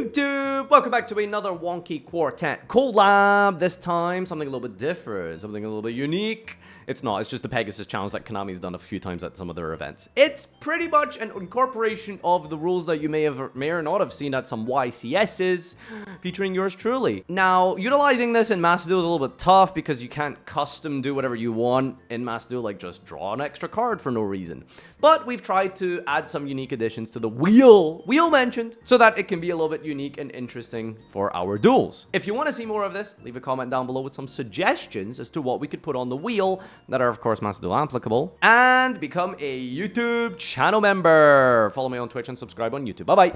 YouTube? Welcome back to another Wonky Quartet collab. This time, something a little bit different, something a little bit unique. It's not, it's just the Pegasus challenge that Konami's done a few times at some of their events. It's pretty much an incorporation of the rules that you may or not have seen at some YCSs, featuring yours truly. Now, utilizing this in Mass Duel is a little bit tough because you can't custom do whatever you want in Mass Duel, like just draw an extra card for no reason. But we've tried to add some unique additions to the wheel mentioned, so that it can be a little bit unique and interesting for our duels. If you want to see more of this, leave a comment down below with some suggestions as to what we could put on the wheel that are, of course, Mass Duel applicable, and become a YouTube channel member. Follow me on Twitch and subscribe on YouTube. Bye-bye.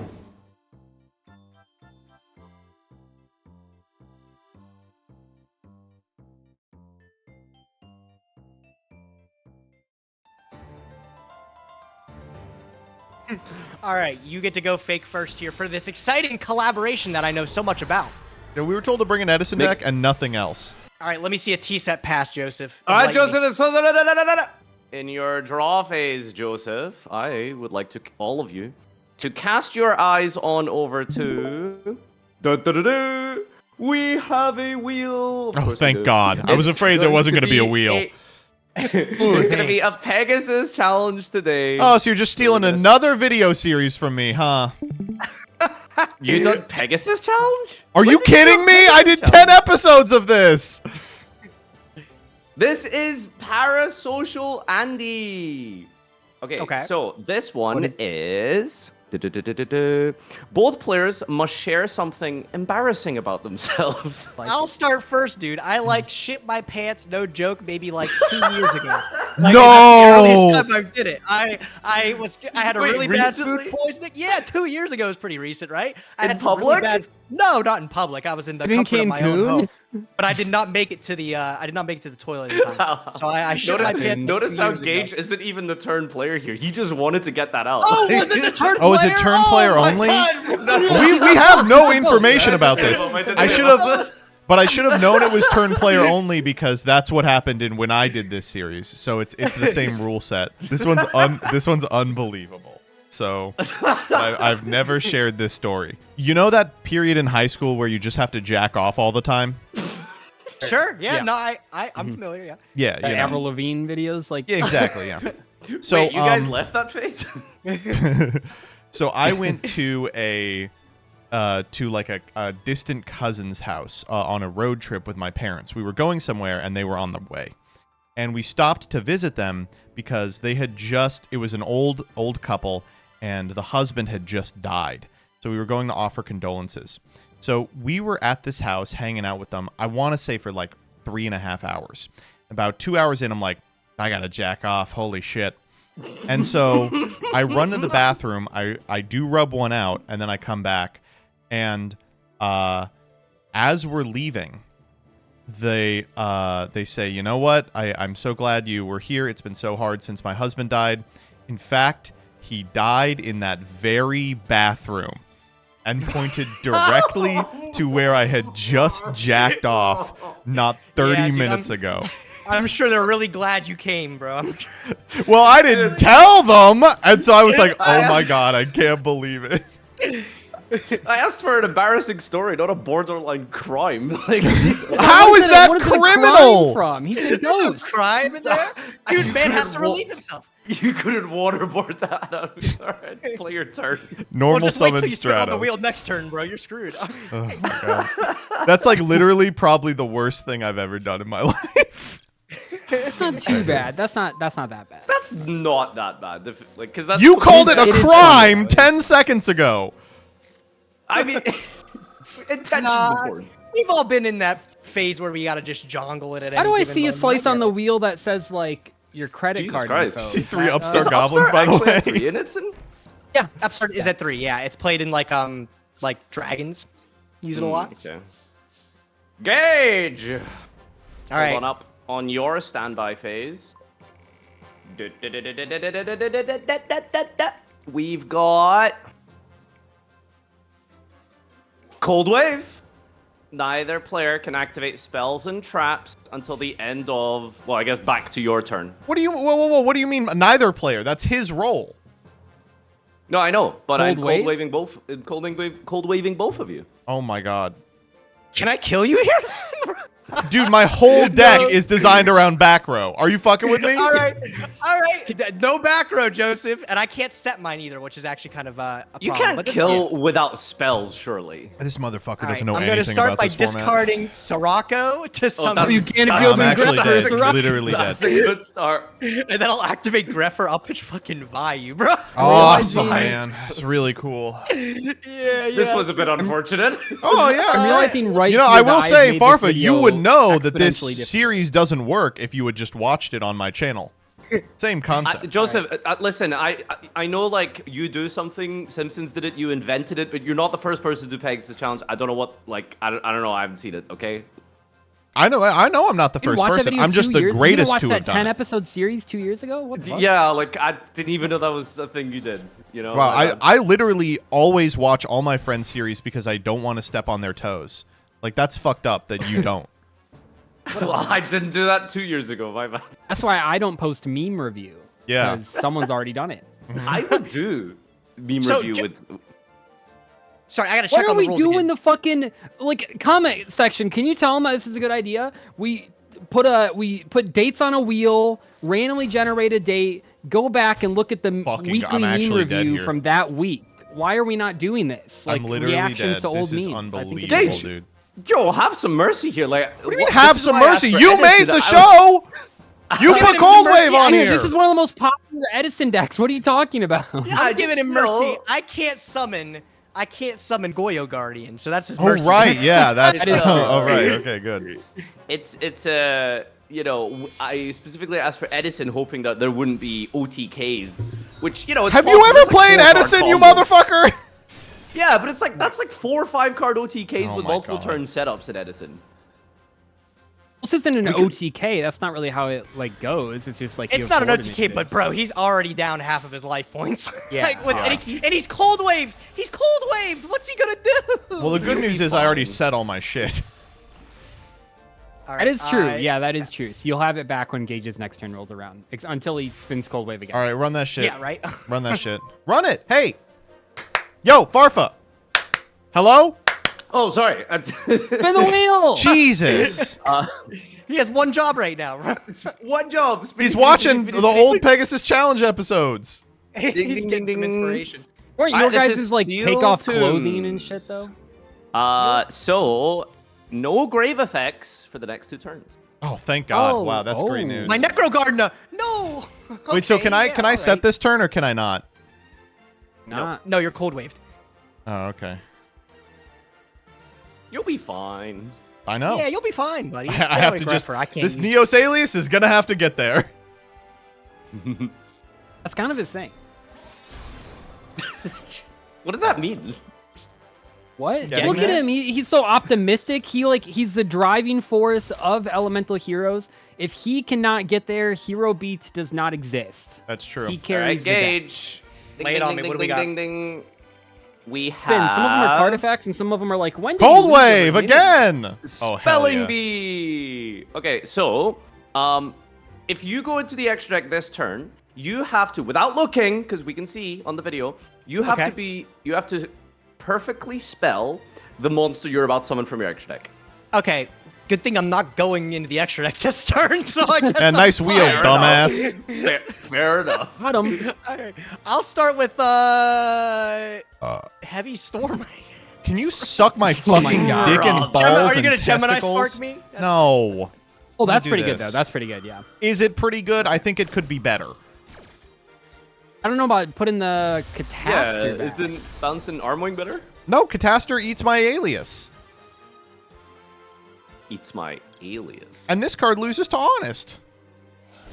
All right, you get to go fake first here for this exciting collaboration that I know so much about. Yeah, we were told to bring an Edison deck and nothing else. All right, let me see a T-set pass, Joseph. All right, Joseph. In your draw phase, Joseph, I would like all of you to cast your eyes on over to... We have a wheel. Oh, thank God. I was afraid there wasn't going to be a wheel. It's going to be a Pegasus challenge today. Oh, so you're just stealing another video series from me, huh? You done Pegasus challenge? Are you kidding me? I did 10 episodes of this. This is Parasocial Andy. Okay. So this one is... Both players must share something embarrassing about themselves. I'll start first, dude. I shit my pants, no joke, maybe 2 years ago. No! That's the earliest time I did it. I had a really bad food poisoning. Yeah, 2 years ago was pretty recent, right? I had public? Really no, not in public. I was in the comfort of my own home. But I did not make it to the toilet in time. So I shit my pants. Notice how Gage isn't even the turn player here. He just wanted to get that out. Oh, was it the turn player? Oh, is it turn player only? We have no information about this. I should have known it was turn player only because that's what happened when I did this series. So it's the same rule set. This one's unbelievable. So I've never shared this story. You know that period in high school where you just have to jack off all the time? Sure. Yeah. No, I'm familiar. Yeah. Yeah. The Avril Lavigne videos, Yeah, exactly. Yeah. So wait, you guys left that phase? So I went to a distant cousin's house on a road trip with my parents. We were going somewhere and they were on the way. And we stopped to visit them because they had it was an old couple and the husband had just died. So we were going to offer condolences. So we were at this house hanging out with them, I want to say for 3.5 hours. About 2 hours in, I'm like, I got to jack off. Holy shit. And so I run to the bathroom, I do rub one out, and then I come back. And as we're leaving, they say, you know what? I'm so glad you were here. It's been so hard since my husband died. In fact, he died in that very bathroom, and pointed directly to where I had just jacked off not 30 minutes ago. I'm sure they're really glad you came, bro. Well, I didn't tell them, and so I was like, oh my God, I can't believe it. I asked for an embarrassing story, not a borderline crime. How is that criminal? From? He's a ghost. Crime in there? Dude, man has to relieve himself. You couldn't waterboard that. All right, play your turn. Normal just wait summon till you spin on the Stratos. wheel next turn, bro. You're screwed. Oh my God. That's literally probably the worst thing I've ever done in my life. It's not too bad. That's not that bad. That's not that bad. Because that's You called it a crime 10 seconds ago. I mean, intention's important. We've all been in that phase where we gotta just jongle it at How do I given see a moment. slice on the wheel that says your credit Jesus card Christ. info? See Is 3 that, upstart Is goblins, Upstart by the actually way. a 3 in it? Yeah, Upstart is at 3. Yeah, it's played in dragons. Use it a lot. Okay. Gage! All right. Hold on up on your standby phase. We've got... Cold Wave. Neither player can activate spells and traps until the end of... Well, I guess back to your turn. What do you... Whoa. What do you mean neither player? That's his role. No, I know, but I'm Cold cold wave? waving both. Cold waving both of you. Oh my god. Can I kill you here? Dude, my whole deck is designed around back row. Are you fucking with me? All right. No back row, Joseph, and I can't set mine either, which is actually kind of a problem. You can't but this- kill without spells, surely. This motherfucker All doesn't right, know I'm gonna anything start about by this format. discarding Sirocco to summon, that's- You can't that's- appeal I'm to actually Greffer. dead. Literally dead. That's a good start. and then I'll activate Greffer. I'll pitch fucking Vayu, bro. Awesome, man. That's really cool. yeah. This was a bit unfortunate. Oh, yeah. I'm realizing right You know, here I that will I've say, made this Farfa, you video would know that this exponentially different. series doesn't work if you had just watched it on my channel. Same concept. Joseph, listen, I know like you do something, Simpsons did it, you invented it, but you're not the first person to do Pegasus Challenge. I don't know what, like, I don't know, I haven't seen it, okay? I know I'm not the You first watched that person. video I'm just 2 the years- greatest you to watched have that done 10 it. episode series 2 years ago? What the fuck? Yeah, like, I didn't even know that was a thing you did, you know? Wow, I literally always watch all my friends' series because I don't want to step on their toes. Like, that's fucked up that you don't. Well, I didn't do that 2 years ago, my bad. That's why I don't post meme review. Yeah. Because someone's already done it. I would do meme So, review with... Sorry, I gotta What check are on the we rules doing again. the fucking like comment section? Can you tell them this is a good idea? We put dates on a wheel, randomly generate a date, go back and look at the Fucking- weekly I'm meme actually dead review here. from that week. Why are we not doing this? Like I'm literally reactions dead. to old This is memes. I think it's unbelievable, Gage, dude. Yo, have some mercy here, like... What do you mean have some mercy? You made the I show! You giving put him Cold some Wave mercy. on Yeah, here! this is one of the most popular Edison decks. What are you talking about? I'm giving him just mercy. know- I can't summon Goyo Guardian, so that's his Oh, mercy. right, yeah, that's... That is true. oh, right, okay, good. It's you know, I specifically asked for Edison hoping that there wouldn't be OTKs, which, you know, it's Have you possible. ever It's like played 4-card Edison, you combo. motherfucker? Yeah, but it's like, that's like 4 or 5 card OTKs Oh with my multiple God. turn setups at Edison. This isn't an OTK. That's not really how it like goes. It's just like you It's have not an board OTK, initiative. but bro, he's already down half of his life points. Yeah. And he's cold waved. He's cold waved. What's he gonna do? Well, the good news is I already said all my shit. All That right, is true. Yeah, that is true. So you'll have it back when Gage's next turn rolls around, until he spins Cold Wave again. All right, run that shit. Yeah, right. Run that shit. Run it! Hey! Yo, Farfa! Hello? Oh, sorry. Spin the wheel! Jesus! He has one job right now. One job. He's watching the old Pegasus Challenge episodes. He's ding, getting ding, some ding. inspiration. Weren't Alright, your this guys' is like Steel take off clothing and Tunes. shit though? So no grave effects for the next 2 turns. Oh, thank God. Oh. Wow, that's great Oh. news. My Necro Gardener. No. Wait, so Okay, can I yeah, set alright. this turn or can I not? Not. No, you're cold waved. Oh, okay. You'll be fine. I know. Yeah, you'll be fine, buddy. I Get have away, to just... Greffer. I can't This use- Neos alias is gonna have to get there. That's kind of his thing. What does that mean? What? Getting Look at there? him. He's so optimistic. He's the driving force of elemental heroes. If he cannot get there, Hero Beat does not exist. That's true. He All right, carries the deck. Gage. Ding, Lay it ding, on ding, me. What do ding, we got? ding, ding. We Spin. have Some of them are artifacts, and some of them are like when did you Cold lose your Wave virginity? again! Oh, hell Spelling yeah. Bee. Okay, so if you go into the extra deck this turn, you have to, without looking, because we can see on the video, you have Okay. you have to perfectly spell the monster you're about to summon from your extra deck. Okay. Good thing I'm not going into the extra deck this turn, so I guess. And I'm nice wheel, Fair dumbass. enough. Fair enough. Got him. Alright, I'll start with Heavy Storm. Can you suck my my fucking God. dick and Are balls Are you and gonna Gemini testicles? Spark me? No. Oh, that's do pretty good this. though. That's pretty good. Yeah. Is it pretty good? I think it could be better. I don't know about putting the Yeah, catastrophe. back. isn't bouncing Armwing better? No, Cataster eats my alias. Eats my alias. And this card loses to Honest.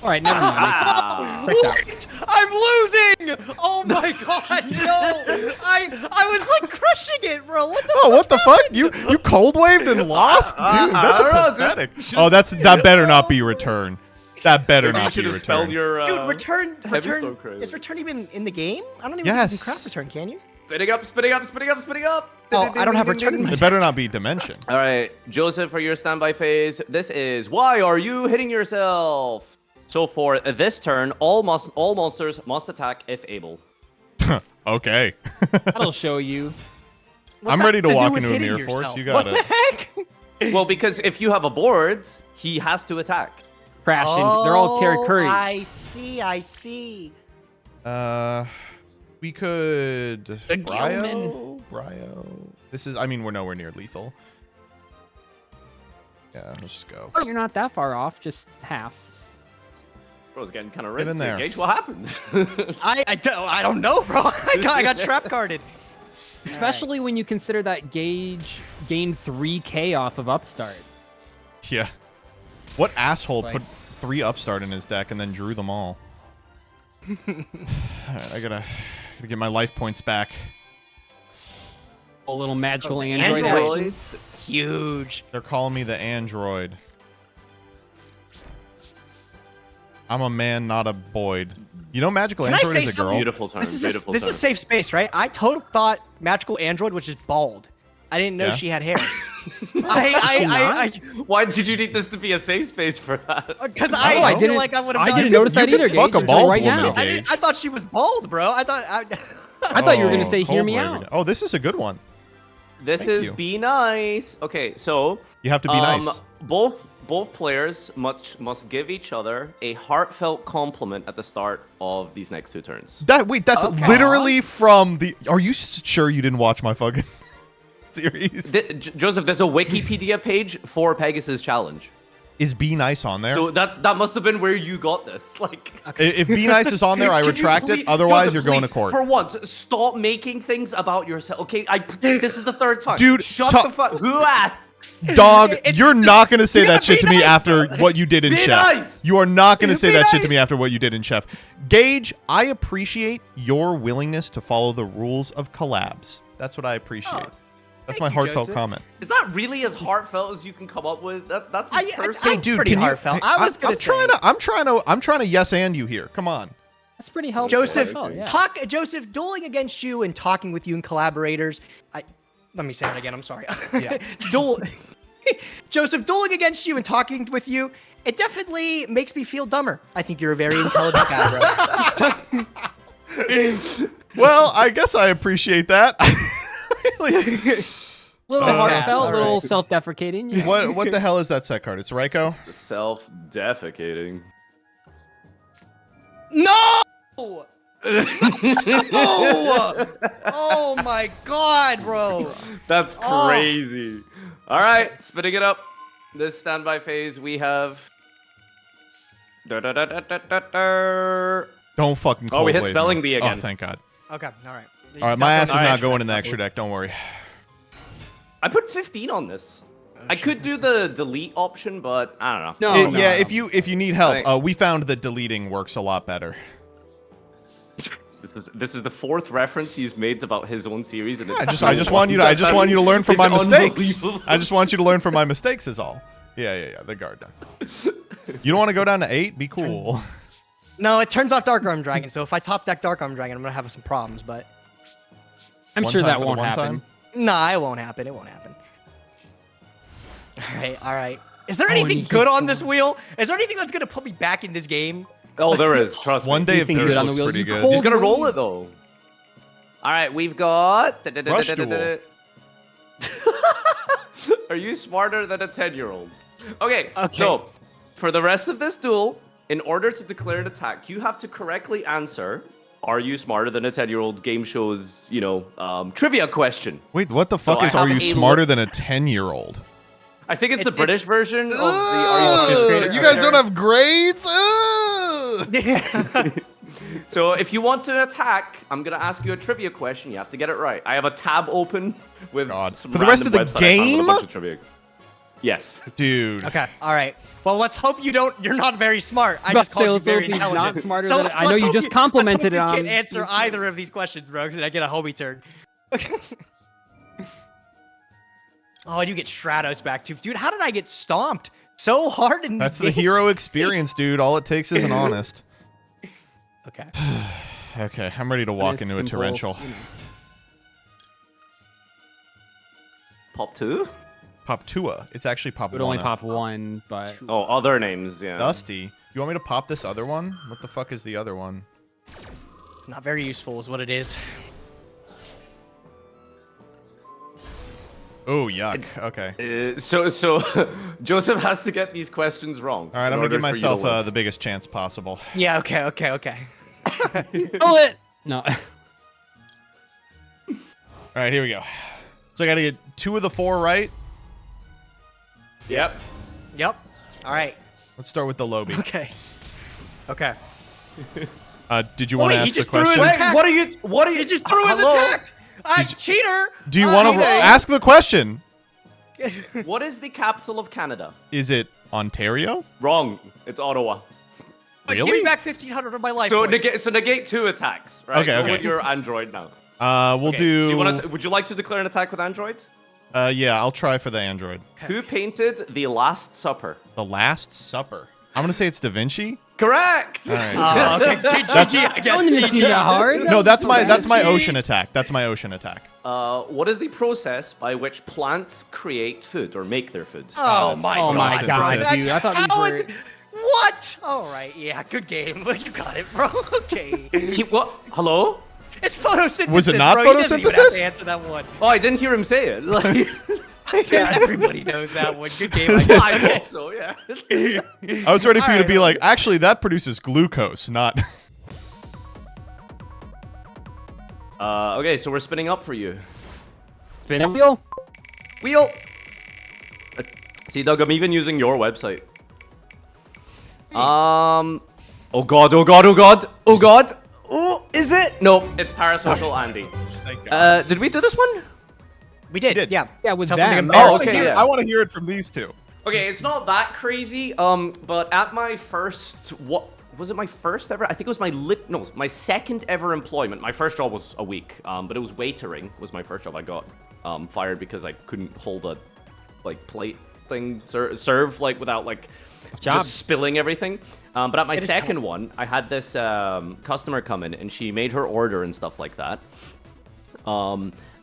All right, never mind. Check that. What? I'm losing! Oh my god, no! I was like crushing it, bro. What the Oh, what the fuck? You cold waved and lost? Dude, that's I don't know, dude. pathetic. Oh, that better not be return. That better Maybe you not be should have spelled return. your Dude, return Heavy Storm Crazy. is return even in the game? I don't even Yes. think you can craft return, can you? Spinning up, spinning up, spinning up, spinning up. Oh, I don't have return in my It better not be Dimension. All right, Joseph, for your standby phase, this is why are you hitting yourself? So for this turn, all monsters must attack if able. Okay. That'll show you. I'm ready to walk into a mirror force. You got it. What the heck? Well, because if you have a board, he has to attack. Crashing. They're all carry. I see. We could The Gilman. Bryo. This is. I mean, we're nowhere near lethal. Yeah, let's just go. Oh, you're not that far off. Just half. Bro's getting kind of Get rinsed. in there. Gage, what happened? I don't know, bro. I got trap carded. Especially when you consider that Gage gained 3k off of Upstart. Yeah. What asshole Like- put 3 upstart in his deck and then drew them all? Alright, I gotta get my life points back. A little magical the android action. Androids. Huge. They're calling me the android. I'm a man, not a Boyd. You know, magical Can I android say is a something? girl. Beautiful term. This is Beautiful this term. is a safe space, right? I totally thought magical android was just bald. I didn't know Yeah. she had hair. I Why did you need this to be a safe space for that? because I I didn't- feel like I would have. I didn't notice that either, fuck Gage. a I'll tell you bald right woman, now. Gage. I thought she was bald, bro. I thought. I thought you were gonna say, cold "Hear me war every out." day. Oh, this is a good one. This Thank is you. be nice. Okay, so You have to be nice. Both players must give each other a heartfelt compliment at the start of these next 2 turns. That's Okay. literally from the. Are you sure you didn't watch my fucking series? Joseph, there's a Wikipedia page for Pegasus Challenge. Is be nice on there? So that must have been where you got this. Like, If be nice is on there, I Could you retract please- it. Otherwise, Joseph, you're going to please, court. For once, stop making things about yourself. Okay, this is the 3rd time. Dude, shut the fuck. Who asked? Dog, It's- you're not going to say you that gotta shit be to me nice, after bro. what you did in Be Chef. nice. You are not going to You say be that shit to nice. me after what you did in Chef. Gage, I appreciate your willingness to follow the rules of collabs. That's what I appreciate. That's thank my you, heartfelt Joseph. comment. Is that really as heartfelt as you can come up with? That's I- personal. It's pretty heartfelt. I was gonna say. I'm trying to yes and you here. Come on. That's pretty helpful. Joseph, I felt, yeah. Joseph, dueling against you and talking with you and collaborators. Let me say that again. I'm sorry. Yeah. Joseph, dueling against you and talking with you, it definitely makes me feel dumber. I think you're a very intelligent guy, bro. Well, I guess I appreciate that. Really. Little Oh, heartfelt, all little right. self-deprecating. Yeah. What the hell is that set card? It's Raiko? Self-defecating. No! No! Oh my god, bro. That's Oh. crazy. All right, spinning it up. This standby phase, we have. Da-da-da-da-da-da. Don't fucking Oh, we hit cold blade spelling me. bee again. Oh, thank God. Okay, all right. All right, my ass is All right. not going in the extra deck. Don't worry. I put 15 on this. I could do the delete option, but I don't know. No, no, Yeah, no. if you need help, Right. we found that deleting works a lot better. This is the 4th reference he's made about his own series, and I it's just want you to learn from It's my mistakes. unbelievable. I just want you to learn from my mistakes is all. Yeah. The guard down. You don't want to go down to 8? Be cool. No, it turns off Dark Arm Dragon, so if I top deck Dark Arm Dragon, I'm gonna have some problems, but I'm One sure time that for the won't one happen. time? nah, it won't happen. It won't happen. All right. Is there Oh, and anything he good keeps on this wheel? Is there anything that's gonna put me back in this game? Oh, there is. Trust me. One day of Anything good Pierce on the looks wheel, pretty you good. cold- He's gonna roll Holy. it though. All right, we've got. Rush Duel. Are you smarter than a 10-year-old? Okay, Okay. so for the rest of this duel, in order to declare an attack, you have to correctly answer. Are you smarter than a 10-year-old game show's, trivia question? Wait, what the fuck I is are have you a smarter li- than a 10-year-old? I think it's the It's- British version of the Are You You guys don't have grades? Yeah. So if you want to attack, I'm gonna ask you a trivia question. You have to get it right. I have a tab open with God. some For the rest of random the website I found with a game? bunch of trivia. Yes. Dude. Okay. All right. Well, let's hope you're not very smart. I About just to say, called you let's hope very he's not intelligent. smarter So than- let's- I know let's you hope just complimented let's hope it you can't on- answer either of these questions, bro. Because I get a homie turn. Oh, and you get Stratos back too, dude. How did I get stomped so hard in That's this the game? hero experience, dude. All it takes is an honest. Okay. Okay, I'm ready to walk into a Impulse, torrential. you know. Pop 2? Pop Tua. It's actually Pop It would only 1. pop one, but Oh, other names, yeah. Dusty. You want me to pop this other one? What the fuck is the other one? Not very useful is what it is. Oh, yuck. Okay. So Joseph has to get these questions wrong. All right, I'm gonna give myself the biggest chance possible. Yeah. Okay. Pull it. No. All right, here we go. So I gotta get 2 of the 4 right. Yep. Yep. All right. Let's start with the Lobby. Okay. Okay. Did you want to wait, he ask the just threw his question? attack. What are you? He just threw his attack. Cheater. Do you want to ask the question? What is the capital of Canada? Is it Ontario? Wrong. It's Ottawa. Really? Give me back 1,500 of my life So points. negate 2 attacks, right? Okay, Go okay. with your android now. We'll Okay, do. so would you like to declare an attack with android? Yeah, I'll try for the android. Who painted The Last Supper? The Last Supper. I'm gonna say it's Da Vinci. Correct. All right. Okay. GG, I guess. That didn't seem that hard. No, that's my ocean attack. That's my ocean attack. What is the process by which plants create food or make their food? Oh that's my Oh my photosynthesis. god, dude! I thought these How were. is- What? All right. Yeah. Good game. You got it, bro. Okay. What? Hello? It's photosynthesis. Was it not bro. He doesn't even have photosynthesis? to answer that one. Oh, I didn't hear him say it. Like, Yeah, everybody knows that one. Good game. I hope so. Yeah. I was ready for you to Alright, be like, actually, that produces glucose, not. Okay, so we're spinning up for you. Spin a wheel. Wheel. See, Doug, I'm even using your website. Oh god! Oh god! Oh god! Oh god! Oh, is it? No, it's Parasocial Andy. Thank God. Did we do this one? We did. Yeah. Yeah, with Tell something them. embarrassing. Oh, okay, yeah. I want to hear it from these two. Okay, it's not that crazy. But at my first, what was it? My first ever? I think it was my second ever employment. My first job was a week. But it was waitering. Was my first job. I got fired because I couldn't hold a plate thing serve without just spilling everything. But at my second one, I had this customer come in and she made her order and stuff like that.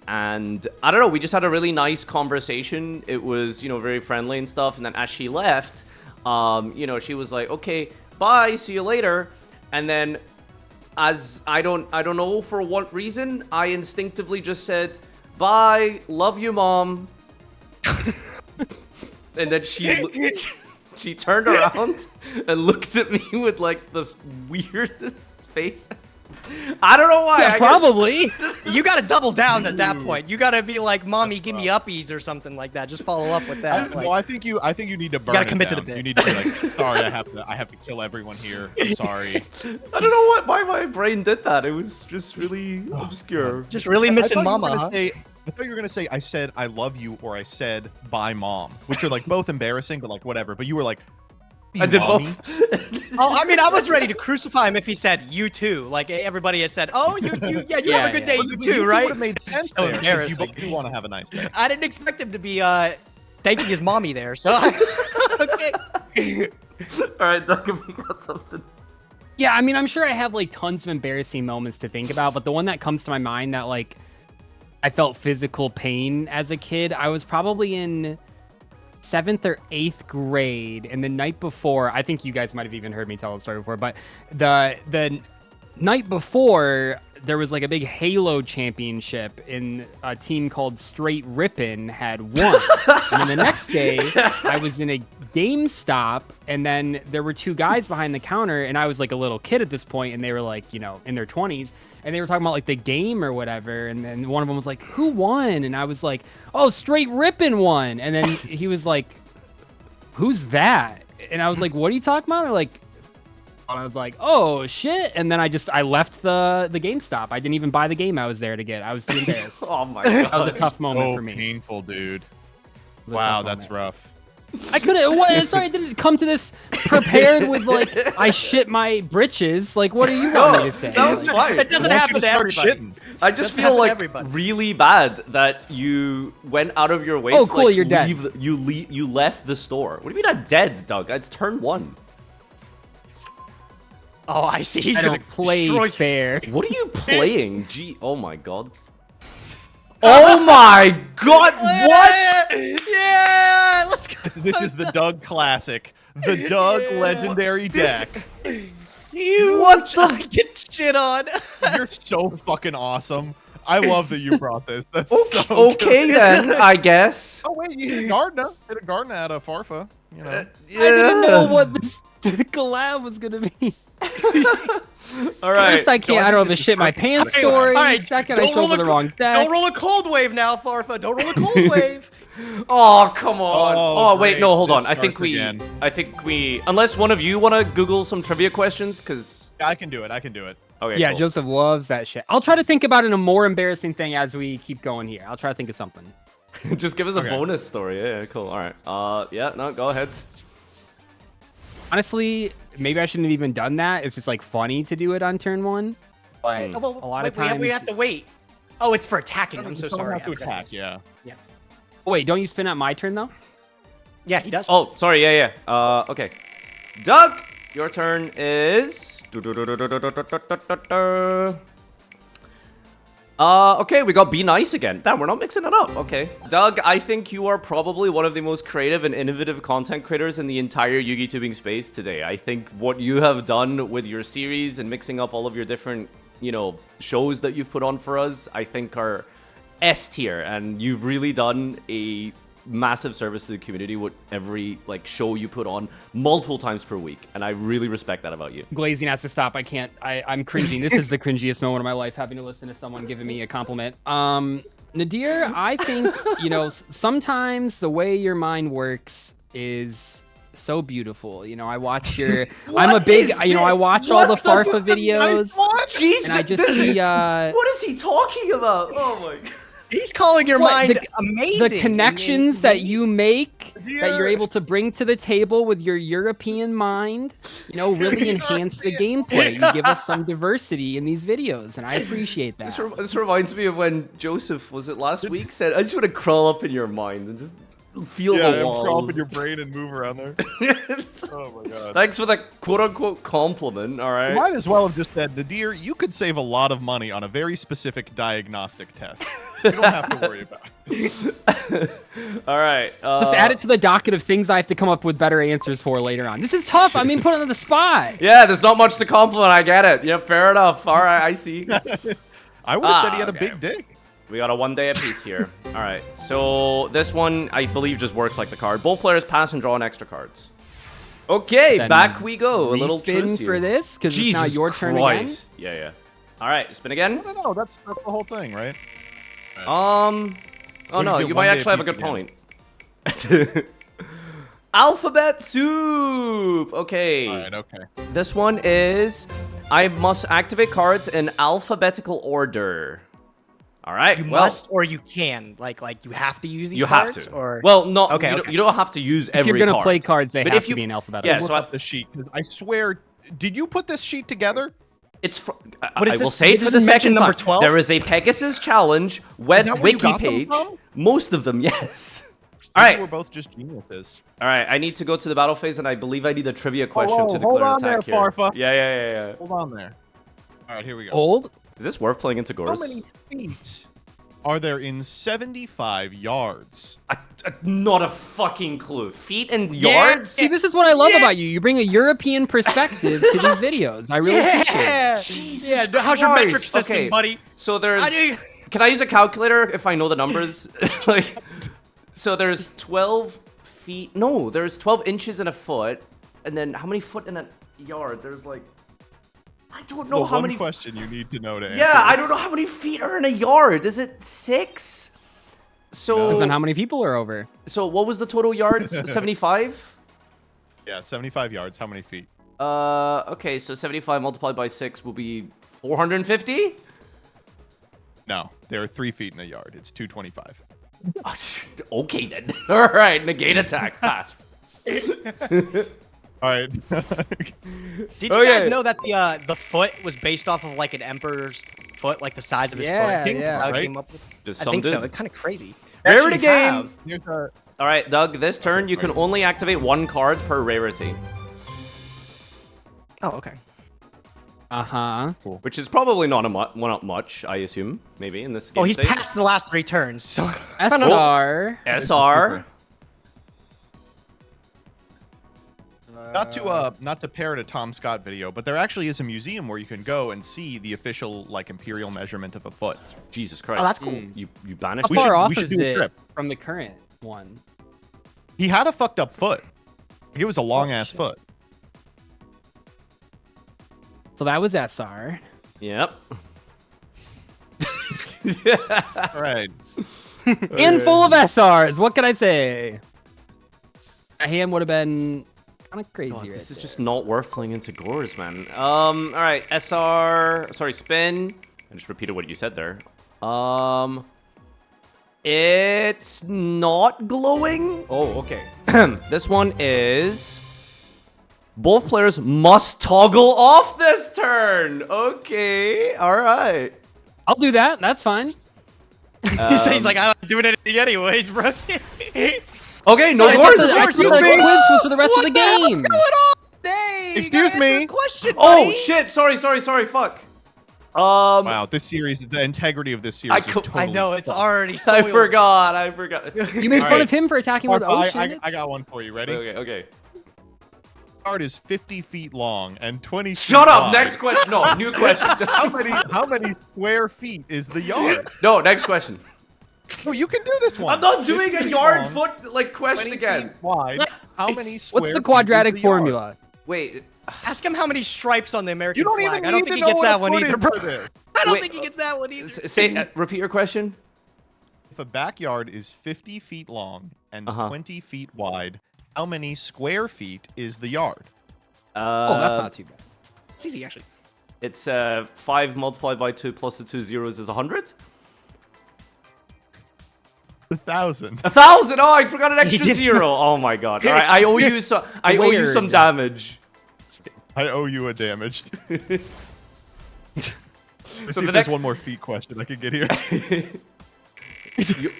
And I don't know, we just had a really nice conversation. It was, very friendly and stuff. And then as she left, she was like, okay, bye, see you later. And then as I don't know for what reason, I instinctively just said, bye, love you, mom. And then she turned around and looked at me with the weirdest face. I don't know why. Yeah, probably. You gotta double down at that point. You gotta be like, "Mommy, give me uppies" or something like that. Just follow up with that. Well, I think you need to burn gotta it commit to down. the bit. You need to be like, sorry, I have to kill everyone here. I'm sorry. I don't know why my brain did that. It was just really obscure. Just really missing mama, huh? I thought you were gonna say I said I love you or I said bye mom, which are both embarrassing, but whatever. But you were like, I did mommy. both. Oh, I mean, I was ready to crucify him if he said "you too." Like everybody had said, "Oh, you have a good day, you too," right? Would have made sense So there, 'cause you embarrassing. both do want to have a nice day. I didn't expect him to be thanking his mommy there. So, okay. All right, Doug, have we got something? Yeah, I mean, I'm sure I have tons of embarrassing moments to think about, but the one that comes to my mind that I felt physical pain as a kid, I was probably in 7th or 8th grade, and the night before, I think you guys might have even heard me tell the story before, but the night before, there was a big Halo championship, and a team called Straight Rippin' had won. And then the next day, I was in a GameStop, and then there were 2 guys behind the counter, and I was a little kid at this point, and they were in their 20s, and they were talking about the game or whatever, and then one of them was like, who won? And I was like, oh, Straight Rippin' won. And then he was like, who's that? And I was like, what are you talking about? Or and I was like, oh shit. And then I left the GameStop. I didn't even buy the game I was there to get. I was too embarrassed. Oh my god. That was a tough moment So for me. painful, dude. It was a Wow, tough that's moment. rough. I couldn't. Sorry, I didn't come to this prepared with I shit my britches. What do you want me to say? That was fine. It doesn't I want happen you to to start everybody. shitting. I just Doesn't feel happen to everybody. really bad that you went out of your way Oh, to cool, you're dead. You left the store. What do you mean I'm dead, Doug? It's turn 1. Oh, I see. He's I gonna don't play destroy. fair. What are you playing? Gee, oh my god. Oh my god, what? Yeah, let's go. This is the Doug classic, the Doug legendary deck. huge. What the I get shit on. You're so fucking awesome. I love that you brought this. That's so Okay good. then, I guess. Oh wait, you hit a Gardner. Hit a Gardner out of Farfa. You know. Yeah. I didn't know what this collab was gonna be. All right. First, I can't. I don't have a shit my pants story. Second, I showed up the wrong deck. Don't roll a cold wave now, Farfa. Don't roll a cold wave. Oh, come on. Oh, Oh, wait, great. no, hold This on. I think starts we, unless one of you want to Google some trivia questions, because. Yeah, I can do it. I can do it. Okay, Yeah, cool. Joseph loves that shit. I'll try to think about a more embarrassing thing as we keep going here. I'll try to think of something. Just give us a Okay. bonus story. Yeah, cool. All right. Yeah, no, go ahead. Honestly, maybe I shouldn't have even done that. It's just like funny to do it on turn 1. But Oh, well, a lot of wait, times we have to wait. Oh, it's for attacking. I'm so You don't sorry. have to attack. Yeah. Oh, wait, don't you spin out my turn though? Yeah, he does. Oh, sorry. Yeah. Okay. Doug, your turn is. Okay, we got Be Nice again. Damn, we're not mixing it up. Okay. Doug, I think you are probably one of the most creative and innovative content creators in the entire Yugi tubing space today. I think what you have done with your series and mixing up all of your different, shows that you've put on for us, I think are S tier, and you've really done a massive service to the community with every show you put on multiple times per week, and I really respect that about you. Glazing has to stop. I can't. I'm cringing. This is the cringiest moment of my life, having to listen to someone giving me a compliment. Nadir, I think, sometimes the way your mind works is so beautiful. I watch your... I'm a big... I watch all the Farfa videos, Jesus, and I just see... what is he talking about? Oh my god. He's calling your What, mind amazing. the connections that you make, that you're able to bring to the table with your European mind, really enhance the gameplay. You give us some diversity in these videos, and I appreciate that. This reminds me of when Joseph, was it last week, said, I just want to crawl up in your mind and just feel the walls. Crawl up in your brain and move around there. Yes. Oh my god. Thanks for the quote-unquote compliment, all right? You might as well have just said, Nadir, you could save a lot of money on a very specific diagnostic test. You don't have to worry about it. All right. Just add it to the docket of things I have to come up with better answers for later on. This is tough. I'm being put on the spot. Yeah, there's not much to compliment. I get it. Yep, fair enough. All right, I see. I would have said he had okay. a big dick. We got a 1 day apiece here. All right. So this one, I believe, just works like the card. Both players pass and draw an extra cards. Okay, Then back we go. A little spin truce here. for this, because it's now your turn Christ. Yeah. All right, spin again. No, that's the whole thing, right? Oh no, get you 1 might day actually have a apiece good point. Alphabet soup. Okay. All right, okay. This one is I must activate cards in alphabetical order. All right. You must or you can. Like you have to use these You cards? have to. Or... Well, no. Okay, you, okay. you don't have to use every If you're going to card. play cards, they But have if to you- be in alphabetical. Yeah, Look so up the sheet, 'cause I swear, did you put this sheet together? It's What is I will this? say it This for the is mention second number time. 12? There is a Pegasus challenge web Is that where you wiki got them page. from? Most of them, yes. All right. We're both just geniuses. All right. I need to go to the battle phase, and I believe I need a trivia question whoa, to hold declare on an attack there, here. Farfa. Yeah. Hold on there. All right, here we go. Old? Is this worth playing into How Gores? many feet are there in 75 yards? Not a fucking clue. Feet and Yeah. yards? See, this is what I love about you. You bring a European perspective to these videos. I really appreciate it. Yeah. Jesus Yeah. How's your metric Christ. system, Okay. buddy? So there's. I do- Can I use a calculator if I know the numbers? So there's 12 feet. No, there's 12 inches in a foot, and then how many foot in a yard? There's I don't know the how one many. question you need to know to answer. Yeah, I don't this. know how many feet are in a yard. Is it 6? So. Depends on how many people are over. So what was the total yards? 75. Yeah, 75 yards. How many feet? Okay, so 75 multiplied by 6 will be 450. No, there are 3 feet in a yard. It's 225. Okay then. All right, negate attack. Pass. All right. Did Oh, you guys yeah. know that the foot was based off of an emperor's foot, like the size of his Yeah, foot? yeah. That's how it Right? came up with. Just I some think so. dude. It's kind of crazy. Rarity Actually game. have- Here's a, All right, Doug. This turn, you can only activate 1 card per rarity, Oh, okay. Uh-huh. which is probably not not much. I assume maybe in this game. Oh, he's state. passed the last 3 turns. So SR. SR. Not to parrot a Tom Scott video, but there actually is a museum where you can go and see the official like imperial measurement of a foot. Jesus Christ. Oh, that's cool. You banished How me? far off we should is do a it trip. from the current one? He had a fucked up foot. It was a long ass foot. So that was SR. Yep. All right. And full of SRs. What can I say? A hand would have been kind of crazy. God, right this is there. just not worth playing into Gores, man. All right, SR. Sorry, spin. I just repeated what you said there. It's not glowing. Oh, okay. This one is. Both players must toggle off this turn. Okay, all right. I'll do that. That's fine. He's like, I'm not doing anything anyways, bro. Okay, no I Gores. thought the quiz was for the rest of the game. What's going on? Dang, Excuse me. Question, Oh buddy. shit! Sorry. Fuck. Wow, this series, the integrity of this series is totally I know it's fucked. already. I soiled. forgot. You made All fun right. of him for attacking with Farfa, ocean. I got one for you. Ready? Okay. The card is 50 feet long and 20 feet Shut up. wide. Next question. No, new question. Just- How many square feet is the yard? No, next question. No, you can do this one. I'm not doing 50 a feet yard long, foot like question 20 again. feet wide. How many square What's the feet is quadratic the yard? formula? Wait. Ask him how many stripes on the American You don't flag. even I don't need think to he know gets what that a one foot either, is bro. for this. I don't Wait. think he gets that one either. Say. Repeat your question. If a backyard is 50 feet long and Uh-huh. 20 feet wide, how many square feet is the yard? Oh, that's not too bad. It's easy, actually. It's 5 multiplied by 2 plus the 2 zeros is 100. 1,000. 1,000. Oh, I forgot an extra did. 0. Oh my god. All right, I owe you some. I owe you some Weird. damage. I owe you a damage. Let's So see the if there's next- one more feet question I can get here. You-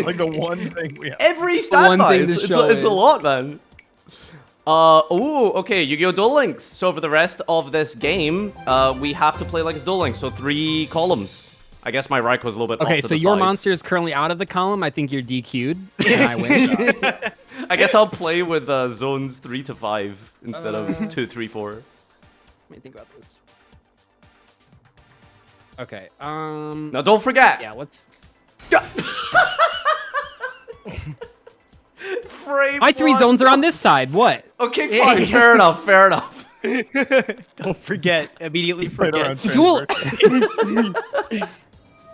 Like the one thing we have. Every one standby. thing to It's show a it. lot, man. Oh, okay. Yu-Gi-Oh! Duel Links. So for the rest of this game, we have to play like it's Duel Links. So 3 columns. I guess my Reich was a little bit Okay, off to so the your side. monster is currently out of the column. I think you're DQ'd, and I win. I guess I'll play with zones 3 to 5 instead of 2, 3, 4. Let me think about this. Okay. Now don't forget. Yeah. Let's. Frame My 3 one. zones are on this side. What? Okay, fine. Fair enough. Fair enough. Don't forget. Immediately Right around forget. Duel.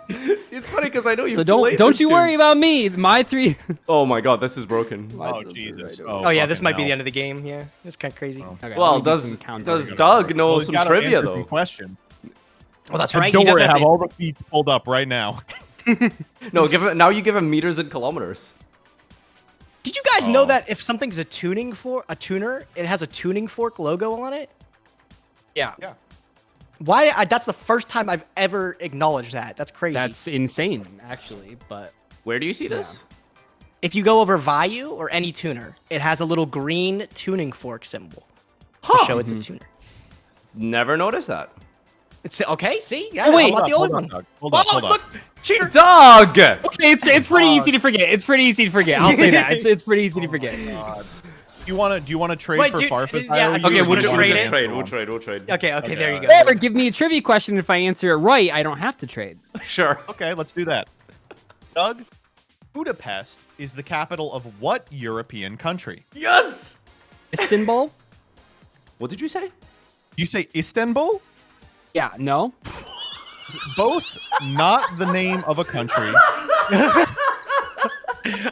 It's funny because I know you. So played don't this you game. worry about me. My 3. Oh my god, this is broken. Oh, Jesus. Oh yeah, this fucking might be hell. the end of the game. Yeah, it's kind of crazy. Oh. Okay, Well, let me do does some counting. Doug know Well, he's some got an trivia interesting though? question. Well, that's And right. don't he does worry, I have have the- all the feet pulled up right now. No, now you give him meters and kilometers. Did you guys know Oh. that if something's a tuner, it has a tuning fork logo on it? Yeah. Why? That's the first time I've ever acknowledged that. That's crazy. That's insane, actually. But Where do you see this? If you go over Vayu or any tuner, it has a little green tuning fork symbol to Huh. show it's a tuner. Never noticed that. It's okay. See, yeah, Oh, wait. I'm not the only one. Doug. Hold on, Oh, hold on. look, cheater! Doug! okay, it's pretty easy to forget. It's pretty easy to forget. I'll say that. It's pretty easy to forget. Do you want to trade Wait, for dude, Farfa? yeah, IOU? okay, Okay, we'll we'll just just trade it? trade. We'll trade. Okay, there you go. Or give me a trivia question. If I answer it right, I don't have to trade. Sure. Okay, let's do that. Doug, Budapest is the capital of what European country? Yes! Istanbul? What did you say? You say Istanbul? Yeah. No. Both not the name of a country. I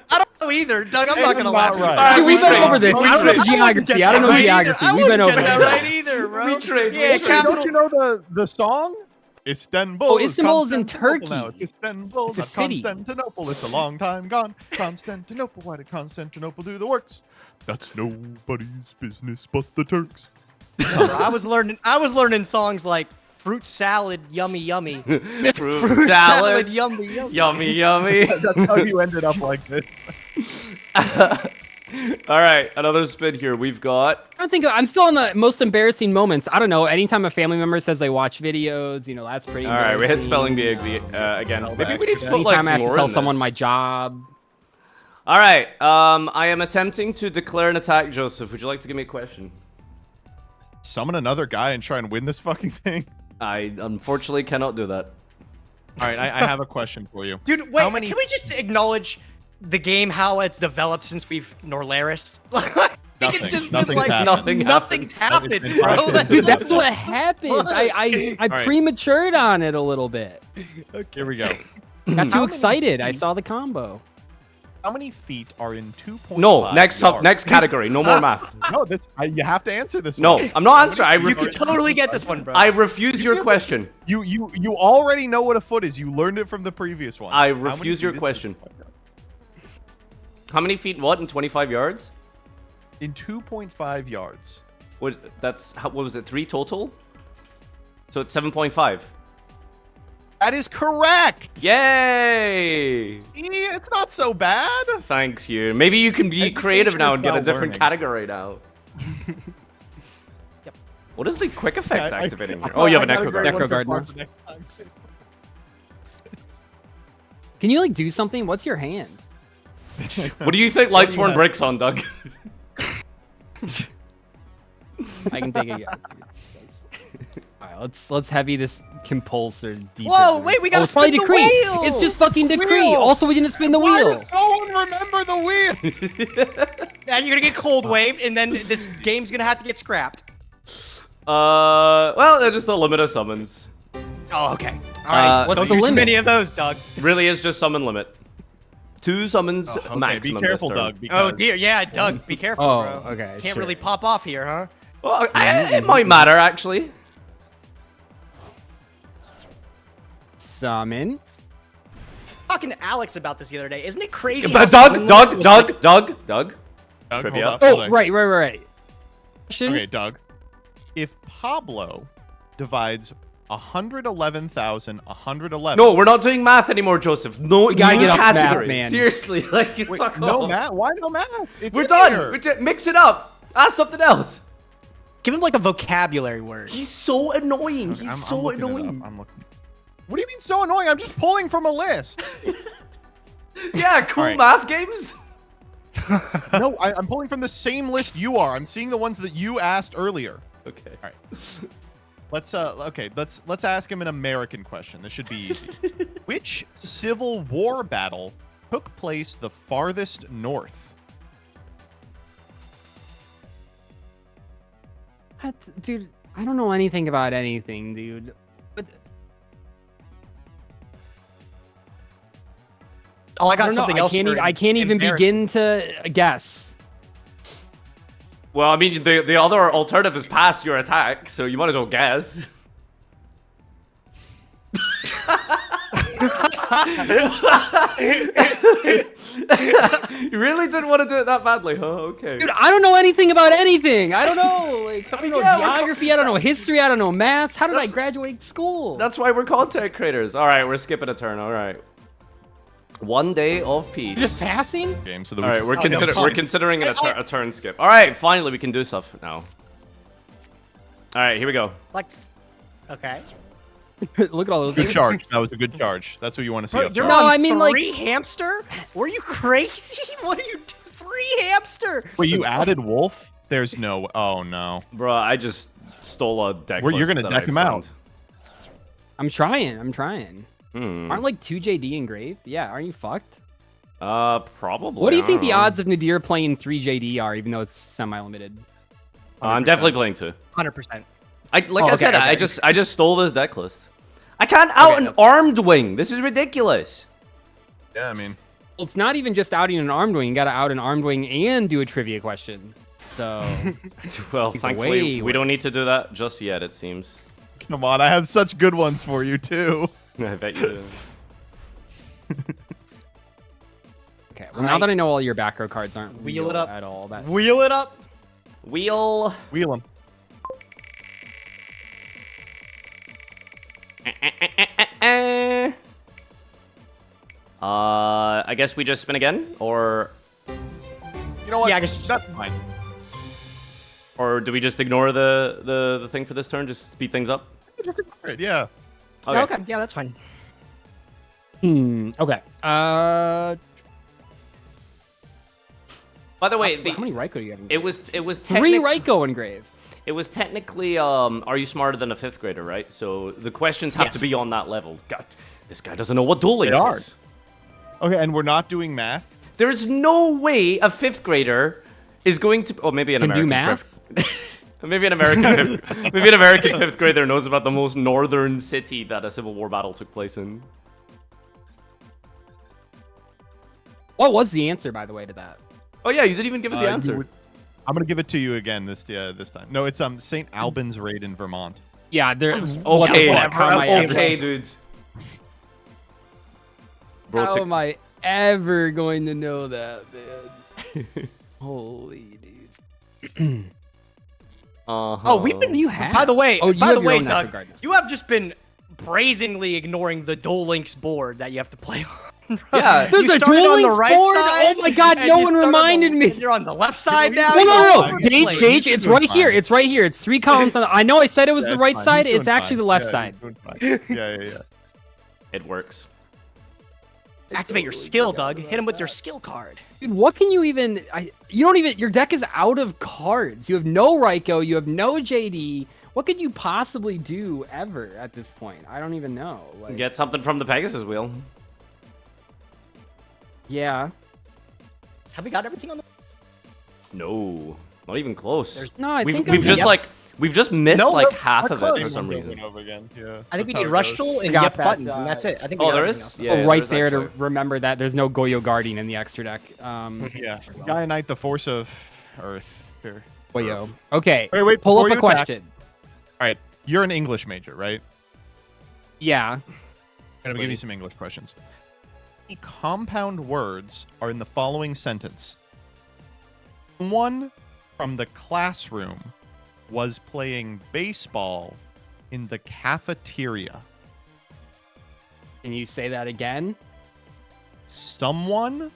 don't know either, Doug. I'm not gonna Not laugh. right. Alright, We've we been trade. over this. We I don't trade. know geography. I don't know Right geography. either. We've been I over wouldn't get this. that right either, bro. We trade. Yeah, capital. Don't you know the song? Istanbul. Oh, Istanbul is in Constantinople now. Turkey. It's Istanbul, It's a not city. Constantinople. It's a long time gone. Constantinople. Why did Constantinople do the works? That's nobody's business but the Turks. I was learning songs like fruit salad, yummy, yummy. Fruit salad. yummy, yummy. Yummy, yummy. That's how you ended up like this. All right, another spin here. We've got. I don't think I'm still on the most embarrassing moments. I don't know. Anytime a family member says they watch videos, that's pretty. All right, we hit embarrassing. spelling bee again. Maybe we need to put Anytime like I have to lore tell in someone this. my job. All right. I am attempting to declare an attack, Joseph. Would you like to give me a question? Summon another guy and try and win this fucking thing? I unfortunately cannot do that. All right, I have a question for you. Dude, wait, can we just acknowledge the game, how it's developed since we've Norlaris? Nothing's happened, bro. Dude, that's what happened. I prematured on it a little bit. Okay. Here we go. Got too excited. I saw the combo. How many feet are in 2.5 No, next yards? next category. No more math. No, you have to answer this No, one. I'm not answering. You can totally get this one, bro. I refuse your question. You already know what a foot is. You learned it from the previous one. I refuse your question. How many feet? What in 25 yards? In 2.5 yards. What? What was it? 3 total. So it's 7.5. That is correct. Yay! Yeah, it's not so bad. Thanks, you. Maybe you can be creative now and get a different learning. category now. Yep. What is the quick effect Yeah, activating here? Oh, you have an Echo Guard. Echo Gardener. Can you like do something? What's your hand? What do you think Lightsworn breaks on, Doug? I can take it. All right, let's heavy this compulsor deeper. Whoa, wait, we gotta it's probably spin the decree. wheel! It's just fucking decree. Wheel! Also, we didn't spin the Why wheel. does no one remember the wheel? And you're gonna get cold waved, and then this game's gonna have to get scrapped. Well, they're just the limit of summons. Oh, okay. All right. what's Don't the use limit? many of those, Doug. Really is just summon limit. 2 summons Okay, maximum. be careful, this turn. Doug. Because Oh dear, yeah, Doug, be careful, Oh, bro. okay, Can't sure. really pop off here, huh? Well, it might matter actually. Summon. Talking to Alex about this the other day. Isn't it crazy? But how Doug, someone was Doug. Doug, Trivia. hold up. Oh, right. Shouldn't- Okay, Doug. If Pablo divides 111,111. No, we're not doing math anymore, Joseph. No, We gotta new get off math, category. man. Seriously, like Wait, fuck no off. math? Why no math? It's We're in done. here. Mix it up. Ask something else. Give him like a vocabulary word. He's so annoying. Okay, He's I'm so looking it up. annoying. I'm looking. What do you mean so annoying? I'm just pulling from a list. Yeah, cool Alright. math games. No, I'm pulling from the same list you are. I'm seeing the ones that you asked earlier. Okay. All right. Let's ask him an American question. This should be easy. Which Civil War battle took place the farthest north? What? Dude, I don't know anything about anything, dude. But Oh, I I got don't know. something else. I can't even begin to guess. Well, I mean, the other alternative is pass your attack, so you might as well guess. You really didn't want to do it that badly, huh? Okay. Dude, I don't know anything about anything. I don't know. Like, I don't know Yeah, we're geography. I don't know history. I don't know maths. How did I That's- graduate school? That's why we're content creators. All right, we're skipping a turn. All right. One day of peace. just passing. Game, so that All right, we're no, we're considering a turn skip. All right, finally we can do stuff now. All right, here we go. Like, okay. Look at all those. Good charge. That was a good charge. That's what you want to see. Bro, up you're top. No, on I mean, like- free hamster? Were you crazy? What are you? Free hamster? Wait, you added Wolf? There's no. Oh no. Bruh, I just stole a deck. Where, you're list gonna that deck I him found. out. I'm trying. Hmm. Aren't like 2 JD engraved? Yeah, aren't you fucked? Probably. What do you I think don't the know. odds of Nadir playing 3 JD are, even though it's semi-limited? I'm definitely playing 2. 100%. I Oh, okay, said, okay. I just stole this deck list. I can't out an that's- armed wing. This is ridiculous. Yeah, I mean. Well, it's not even just outing an armed wing. You gotta out an armed wing and do a trivia question. So, Well, He's thankfully, way we don't worse. need to do that just yet. It seems. Come on, I have such good ones for you too. I bet you do. okay. Well, now that I know all your back row cards aren't Wheel real it up. at all, that Wheel it up. Wheel. Wheel him. I guess we just spin again, or You know what? Yeah, I guess that's fine. do we just ignore the thing for this turn? Just speed things up. Great, yeah. Okay. Yeah, that's fine. Okay. By the way, How many Raikou do you have? it was 3 technic- Raikou engraved. It was technically, are you smarter than a 5th grader, right? So the questions have to be on that level. God, this guy doesn't know what Duel Links is. Okay, and we're not doing math? There's no way a 5th grader is going to, maybe an Can American do math? maybe an American 5th grader knows about the most northern city that a Civil War battle took place in. What was the answer, by the way, to that? Oh yeah, you didn't even give us the answer. I'm gonna give it to you again this time. No, it's St. Albans Raid in Vermont. Yeah, there's Okay, okay, dudes. How am I ever going to know that, man? Holy dude. Oh, we've been. You have. By the way, oh, Doug, you have just been brazenly ignoring the Duel Links board that you have to play on. Yeah, there's you a Duel on the Links right board. side, Oh my God, no one reminded me. You're on the left side now. No. Gage, it's right here. It's right here. It's 3 columns. I know I said it was the right side. It's actually the left side. Yeah. It works. Activate your skill, Doug. Hit him with your skill card. Dude, what can you even? You don't even. Your deck is out of cards. You have no Raikou. You have no JD. What could you possibly do ever at this point? I don't even know. Like, Get something from the Pegasus wheel. yeah. Have we got everything on the? No, not even close. No, I think we've just missed No, like we're half of it close. for some reason. Over again. Yeah, I think we that's need how it Rush goes. Tool and got Yep that, buttons, and that's it. I think we Oh, got there everything is. else. Yeah, right there's there actually. to remember that there's no Goyo Guardian in the extra deck. Yeah, Gaia Knight, the Force of Earth. Here. Goyo. Okay. Wait, Pull before up a you attack- question. All right, you're an English major, right? Yeah. I'm gonna give you some English questions. How many compound words are in the following sentence? Someone from the classroom was playing baseball in the cafeteria. Can you say that again? Someone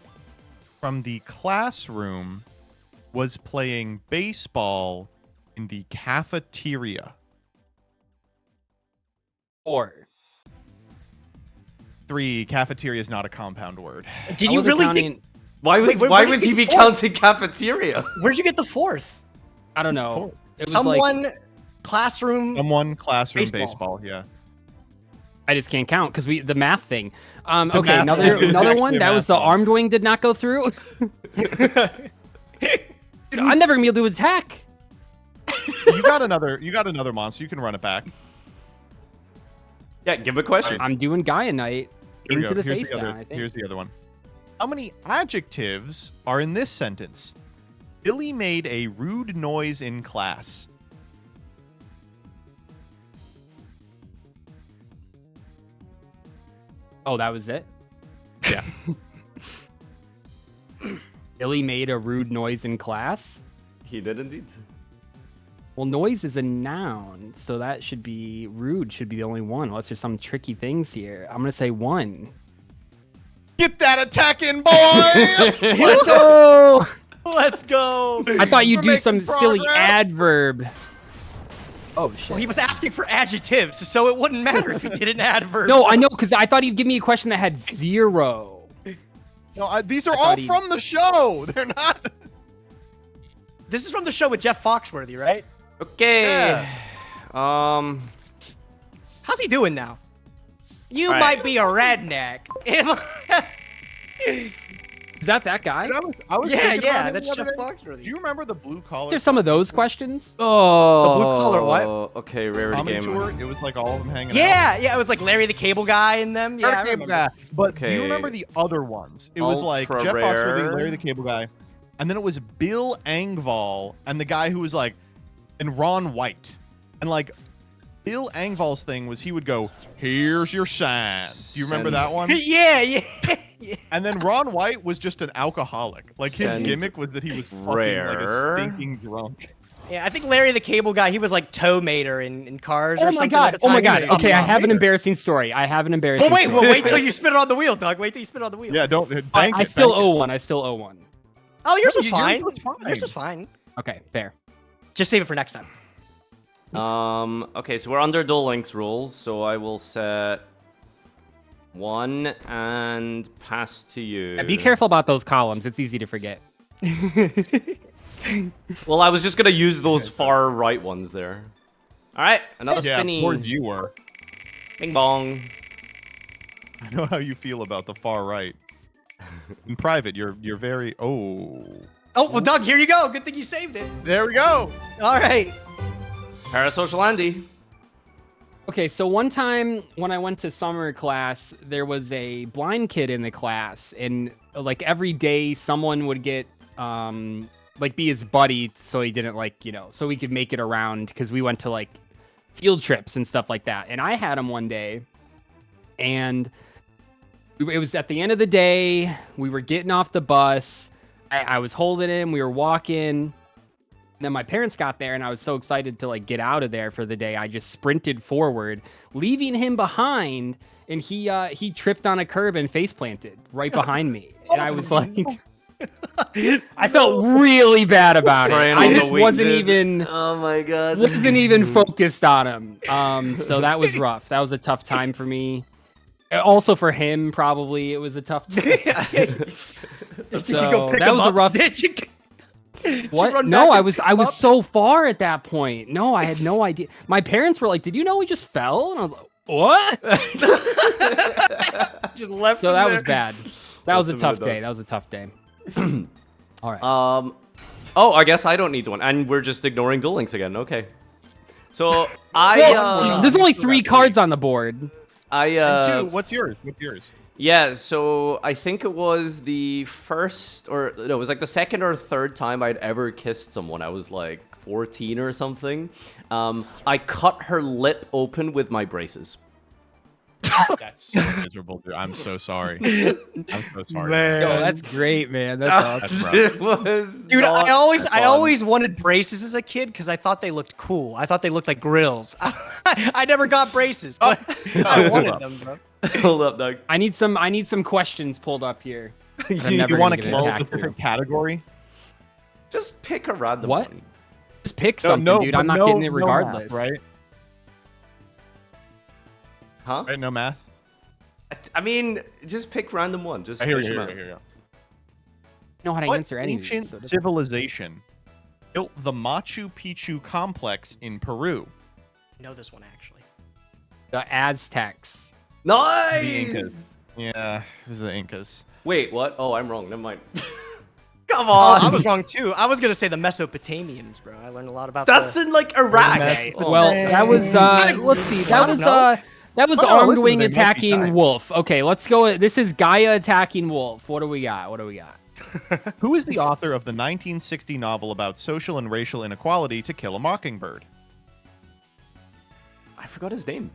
from the classroom was playing baseball in the cafeteria. 4. 3, cafeteria is not a compound word. Did you really think? Why Wait, where would did he you be get fourth? counting cafeteria? Where'd you get the 4th? I don't know. It was Someone like, classroom. Someone classroom Baseball. baseball, yeah. I just can't count because the math thing. a Okay, math another thing. another Actually one. a That math was the thing. armed wing did not go through. Dude, I'm never gonna be able to attack. You got another monster. You can run it back. Yeah, give him a question. I'm doing Gaia Knight Here we into go. the Here's face the other, down, I think. Here's the other one. How many adjectives are in this sentence? Billy made a rude noise in class. Oh, that was it? Yeah. Billy made a rude noise in class? He did indeed. Well, noise is a noun, so that should be rude should be the only one, unless there's some tricky things here. I'm gonna say 1. Get that attack in, boy! Let's go! Let's go. I thought you'd We're do some making silly progress. adverb. Oh shit. Well, he was asking for adjectives, so it wouldn't matter if he did an adverb. No, I know, because I thought he'd give me a question that had 0. No, these are I all thought he- from the show. They're not. This is from the show with Jeff Foxworthy, right? Okay. Yeah. How's he doing now? You Right. might be a redneck. Is that guy? I was Yeah, thinking yeah, about him that's the Jeff other day. Foxworthy. Do you remember the blue collar? Is there some of those questions? Oh. The blue collar what? Okay, rarity comedy game. tour? It was like all of them hanging out. Yeah, it was like Larry the Cable Guy in them. Yeah, I Cable remember. Guy. But do Okay. you remember the other ones? It was like Ultra Jeff Foxworthy, rare. Larry the Cable Guy, and then it was Bill Engvall and the guy who was like, and Ron White, and like Bill Engvall's thing was he would go, "Here's your sign." Do you remember Send- that one? yeah, yeah. And then Ron White was just an alcoholic. Like his Send gimmick was that he was fucking like rare. a stinking drunk. Yeah, I think Larry the Cable Guy, he was like tow mater in Cars or Oh my something god! at the Oh my time. He god! was Okay, I a have an mater. embarrassing story. Well, Wait till you spin it on the wheel, Doug. Wait till you spin it on the wheel. Yeah, don't bank I it. still bank owe one. I still owe one. Oh, yours No, was yours fine. was fine. Yours was fine. Okay, fair. Just save it for next time. Okay, so we're under Duel Links rules, so I will set 1 and pass to you. Yeah, be careful about those columns. It's easy to forget. Well, I was just gonna use those far right ones there. All right, another spinny. Of course you were. Bing bong. I know how you feel about the far right. In private, you're very Oh well, Doug, here you go. Good thing you saved it. There we go. All right. Parasocial Andy. Okay, so one time when I went to summer class, there was a blind kid in the class, and like every day someone would get like be his buddy, so he didn't so we could make it around because we went to like field trips and stuff like that. And I had him one day, and it was at the end of the day. We were getting off the bus. I was holding him. We were walking. And then my parents got there, and I was so excited to like get out of there for the day. I just sprinted forward, leaving him behind, and he tripped on a curb and face planted right behind me. And I was like, I felt really bad about it. I just wasn't even. Oh my god. Wasn't even focused on him. So that was rough. That was a tough time for me. Also for him, probably it was a tough time. So that was a rough. What? No, I was so far at that point. No, I had no idea. My parents were like, "Did you know we just fell?" And I was like, "What?" Just left. So that was bad. That was a tough day. That was a tough day. All right. Oh, I guess I don't need one, and we're just ignoring Duel Links again. Okay. So there's only 3 cards on the board. And 2. What's yours? What's yours? Yeah, so I think it was the first, or no, it was like the second or third time I'd ever kissed someone. I was like 14 or something. I cut her lip open with my braces. That's so miserable, dude. I'm so sorry. I'm so sorry. Man. Yo, that's great, man. That's awesome. It was Dude, not I fun. always wanted braces as a kid because I thought they looked cool. I thought they looked like grills. I never got braces, but I wanted them, bro. Hold up, Doug. I need some questions pulled up here. You want to call it a different category? Just pick a random What? one. Just pick something, dude. I'm not getting it regardless. No math, right? Huh? Right? No math? I mean, just pick random one. Just Here push you them go. out. Here you go. Know how to What answer any of ancient these. So just... civilization built the Machu Picchu complex in Peru? I know this one actually. The Aztecs. Nice! The Incas. Yeah, it was the Incas. Wait, what? Oh, I'm wrong. Never mind. Come Oh, on. I was wrong too. I was gonna say the Mesopotamians, bro. I learned a lot about That's in like Iraq. Okay. Oh, Well, man. that was let's see. That was Armed listen, Wing they might be attacking dying. Wolf. Okay, let's go. This is Gaia attacking Wolf. What do we got? Who is the author of the 1960 novel about social and racial inequality, To Kill a Mockingbird? I forgot his name.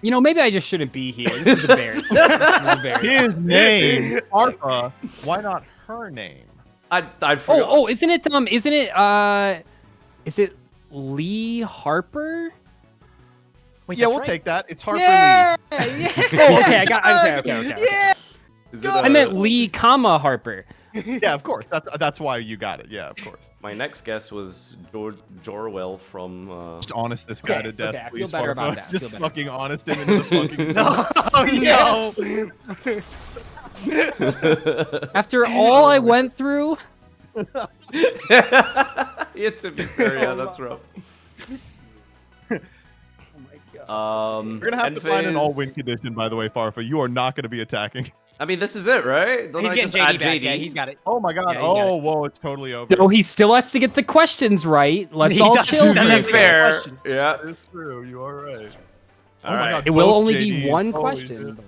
You know, maybe I just shouldn't be here. This is embarrassing. This is embarrassing. His name, Farfa. Why not her name? I forgot. Oh, isn't it is it Lee Harper? Wait, Yeah, that's we'll right. take that. It's Harper Yeah, Lee. yeah. Oh, okay, I got okay. Yeah. Is it, I meant Lee, Harper. Yeah, of course. That's why you got it. Yeah, of course. My next guess was Jorwell from. Just honest this guy Okay, to death, okay, I feel please, better Farfa. about that, I Just feel better. fucking honest him into the fucking No. After all I went through, It's a big area. That's rough. We're gonna have to find an all-win condition, by the way, Farfa. You are not gonna be attacking. I mean, this is it, right? Don't He's I getting just JD add back. JD? Yeah, he's got it. Oh my god. Yeah, he's got it. Whoa, it's totally over. so he still has to get the questions right. Let's He all does- chill. doesn't To here. be have fair, questions. yeah. It's true. You are right. All right. It will both only be JDs. one Holy question. shit.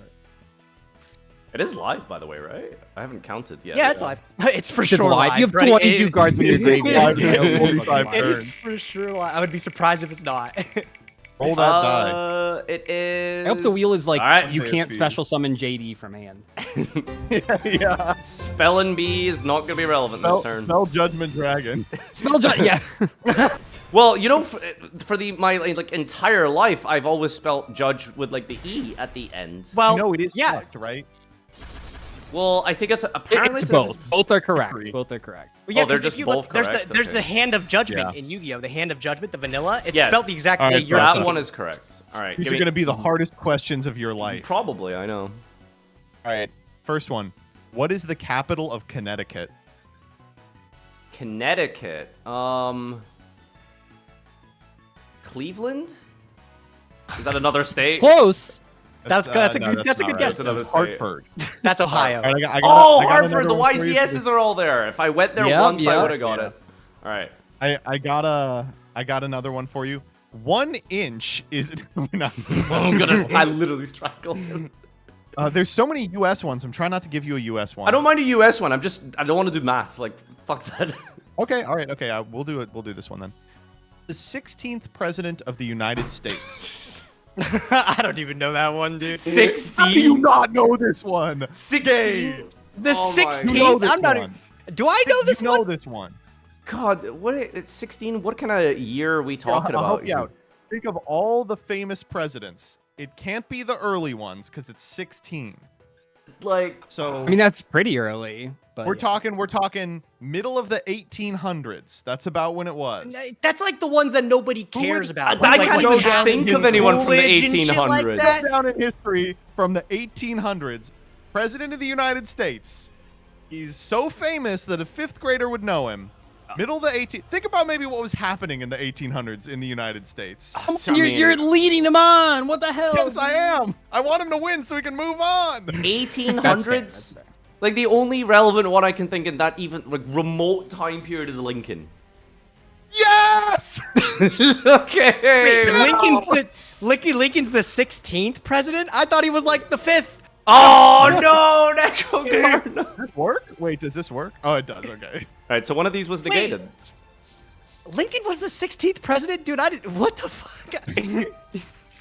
It is live, by the way, right? I haven't counted yet. Yeah, it's live. It's for It's sure live. live. You have right? 22 It- cards in your graveyard. Yeah, You know, it's 45 fucking It live. turns. is for sure live. I would be surprised if it's not. Roll that die. It is. I hope the wheel is like All right. you can't AFP. special summon JD from hand. Yeah. Spelling bee is not gonna be relevant this turn. Spell Judgment Dragon. Yeah. Well, you know, for my like entire life, I've always spelt judge with like the e at the end. Well, No, it is yeah. correct, right? Well, I think it's apparently It's both. Both are correct. Agree. Both are correct. Well, yeah, Oh, they're 'cause if just you look, both there's correct? there's Okay. the hand of judgment Yeah. in Yu-Gi-Oh. The hand of judgment, the vanilla. It's Yeah. spelled the exact All way right, you're That thinking. one is correct. All right, These give are me- going to be the hardest questions of your life. Probably, I know. All right. First one. What is the capital of Connecticut? Connecticut. Cleveland? Is that another state? Close. That's a good not guess. right. That's another state. Hartford. That's Ohio. All right, I got Hartford. another The one for you. YCSs are all there. If I went there Yep, once, I yep. would have got it. All right. I got another one for you. 1 inch is not. Oh goodness! I literally strangled. There's so many U.S. ones. I'm trying not to give you a U.S. one. I don't mind a US one. I don't want to do math. Like fuck that. Okay, all right, okay. We'll do it. We'll do this one then. The 16th president of the United States. I don't even know that one, dude. 16. How do you not know this one? 16. The Oh my 16th. You know this I'm not. one. Do I know this You know one? this one. God, what? It's 16. What kind of year are we talking I'll about? help you out. Think of all the famous presidents. It can't be the early ones because it's 16. Like, So I mean, that's pretty early. But we're yeah. talking middle of the 1800s. That's about when it was. That's like the ones that nobody cares about. I Like can't when even Taft think and of anyone from the Coolidge and shit like 1800s. that. Down in history from the 1800s, president of the United States. He's so famous that a 5th grader would know him. Middle of the 18. Think about maybe what was happening in the 1800s in the United States. Come on, you're leading him on. What the hell? Yes, I am. I want him to win so we can move on. 1800s. That's fair. Like the only relevant one I can think in that even like remote time period is Lincoln. Yes. Okay. Lincoln's the 16th president. I thought he was like the 5th. Oh no, Neko Gardner. All This work? Wait, does this work? Oh, it does. Okay. right, so one of these was negated. Lincoln was the 16th president, dude. What the fuck?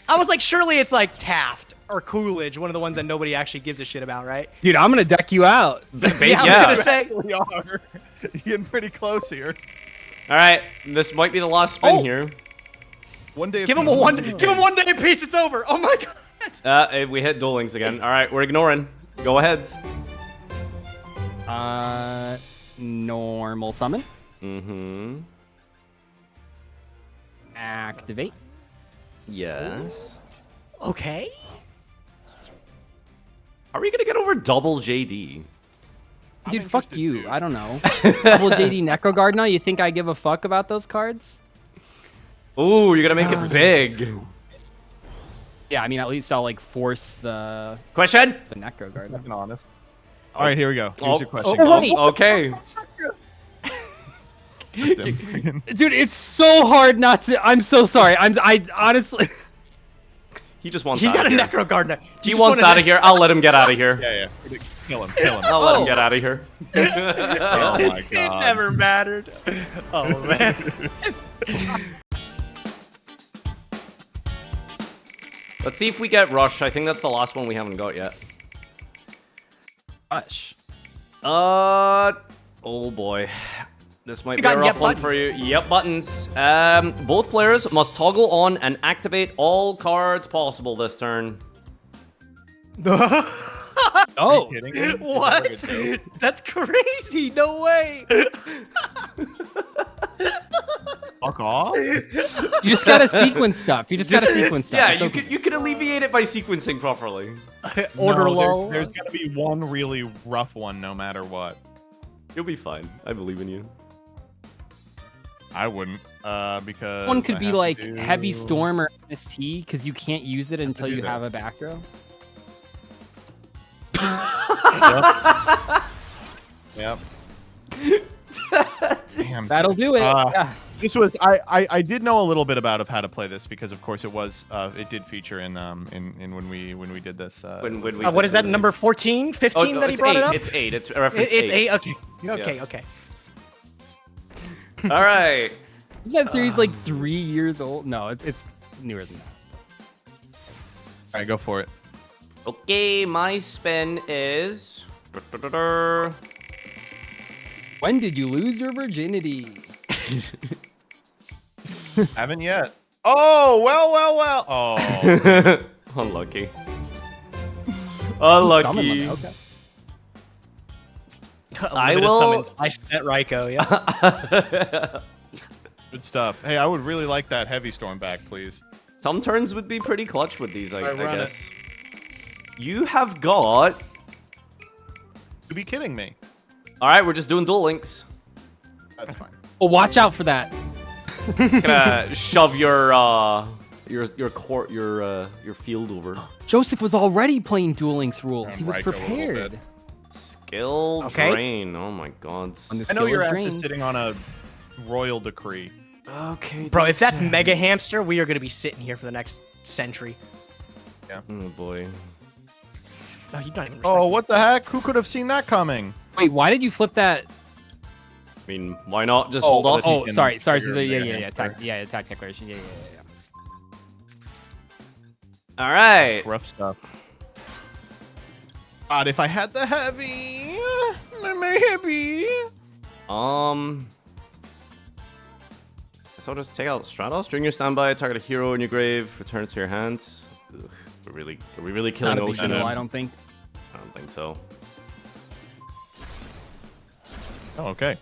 I was like, surely it's like Taft or Coolidge, one of the ones that nobody actually gives a shit about, right? Dude, I'm gonna deck you out. Yeah, I was gonna say. We are. You're getting pretty close here. All right, this might be the last spin Oh. here. One day. Give him one day apiece. It's over. Oh my god. We hit Duel Links again. All right, we're ignoring. Go ahead. Normal summon. Mm-hmm. Activate. Yes. Okay. Are we gonna get over double JD? Dude, I'm fuck interested you. too. I don't know. Double JD Necro Gardener. You think I give a fuck about those cards? Ooh, you're gonna make it big. Yeah, I mean, at least I'll like force the Question? Necro Gardener. Being honest. All right, here we go. Here's your question. Oh, okay. Dude, it's so hard not to. I'm so sorry. I honestly. He just wants He's out got of a here. Necro Gardener. He wants out of here. I'll let him get out of here. Yeah. Kill him. Kill him. I'll let him get out of here. Oh my It god. never mattered. Oh man. Let's see if we get Rush. I think that's the last one we haven't got yet. Gosh. Oh boy. This might be a got rough yep one for buttons. you. Yep, buttons. Both players must toggle on and activate all cards possible this turn. Oh. Kidding me? What? Is this like a joke? That's crazy. No way. Fuck off. You just gotta sequence stuff. You just gotta sequence stuff. Yeah, It's okay. you could alleviate it by sequencing properly. Order No, lull. There's gonna be one really rough one, no matter what. You'll be fine. I believe in you. I wouldn't, because One could I be have like to do- Heavy Storm or ST because you can't use it until do you have a this. back row. Yep. Damn. That'll do it. Yeah. This was I did know a little bit about how to play this because of course it did feature in when we did this. When we What is that, number 14, 15 Oh, no, that he it's brought 8. it up? It's 8. It's reference It's 8. 8. Okay. Okay. Yeah. Okay. All right. Is that series like 3 years old? No, it's newer than that. All right, go for it. Okay, my spin is. When did you lose your virginity? Haven't yet. Oh well. Oh. Unlucky. Summon Unlucky. them, okay. I Unlimited will- summons. I set Raiko. Yeah. Good stuff. Hey, I would really like that Heavy Storm back, please. Some turns would be pretty clutch with these, I Alright, run guess. You have got. You be kidding me? All right, we're just doing Duel Links. That's fine. Oh, watch out for that. Gonna shove your field over. Joseph was already playing Duel Links rules. And He was Ryko a little prepared. bit. Skill Okay. drain. Oh my god. On the I know skill your is ass is drained. sitting on a royal decree. Okay. Bro, if that's Mega Hamster, we are gonna be sitting here for the next century. Oh boy. No, you're not even. Oh, what the heck? Who could have seen that coming? Wait, why did you flip that? I mean, why not just Oh, hold well, off? he Oh, can sorry. trigger Yeah, Mega Hamster. attack declaration. Yeah. All right. Rough stuff. God, if I had the heavy, my heavy. So I'll just take out Stratos. During your standby, target a hero in your grave. Return it to your hands. Ugh, are we really It's not killing a big Ocean? deal, I don't think. I don't think so. Oh, okay.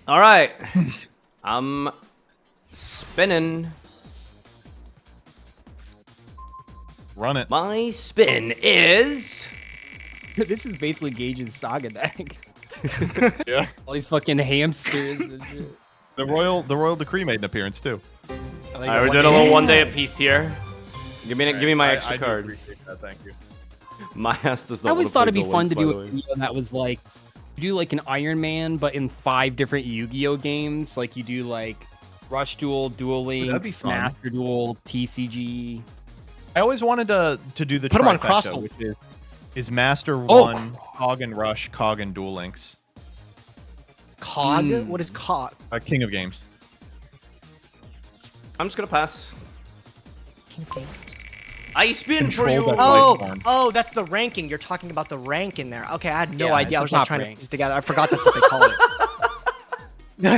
All right. I'm spinning. Run it. My spin is. This is basically Gage's saga deck. Yeah. All these fucking hamsters and shit. The royal decree made an appearance too. All right, we're doing a little 1 day apiece here. Give me my extra I do card. appreciate that, thank you. My ass does not. I always wanna thought play it'd be Duel fun Links, to by do the a way. video that was like, you do like an Iron Man, but in 5 different Yu-Gi-Oh games. Like you do like Rush Duel, Duel that'd be Links, fun. Master Duel, TCG. I always wanted to do the Put 'em on trifecta, Crostal. which is Master Oh. 1, Cog and Rush, Cog and Duel Links. Cog? Hmm. What is Cog? King of Games. I'm just gonna pass. I spin for Control you. that Oh, Form. oh, that's the ranking. You're talking about the rank in there. Okay, I had no Yeah, idea. I it's was the like top trying to rank. put this together. I forgot that's what they call it. No,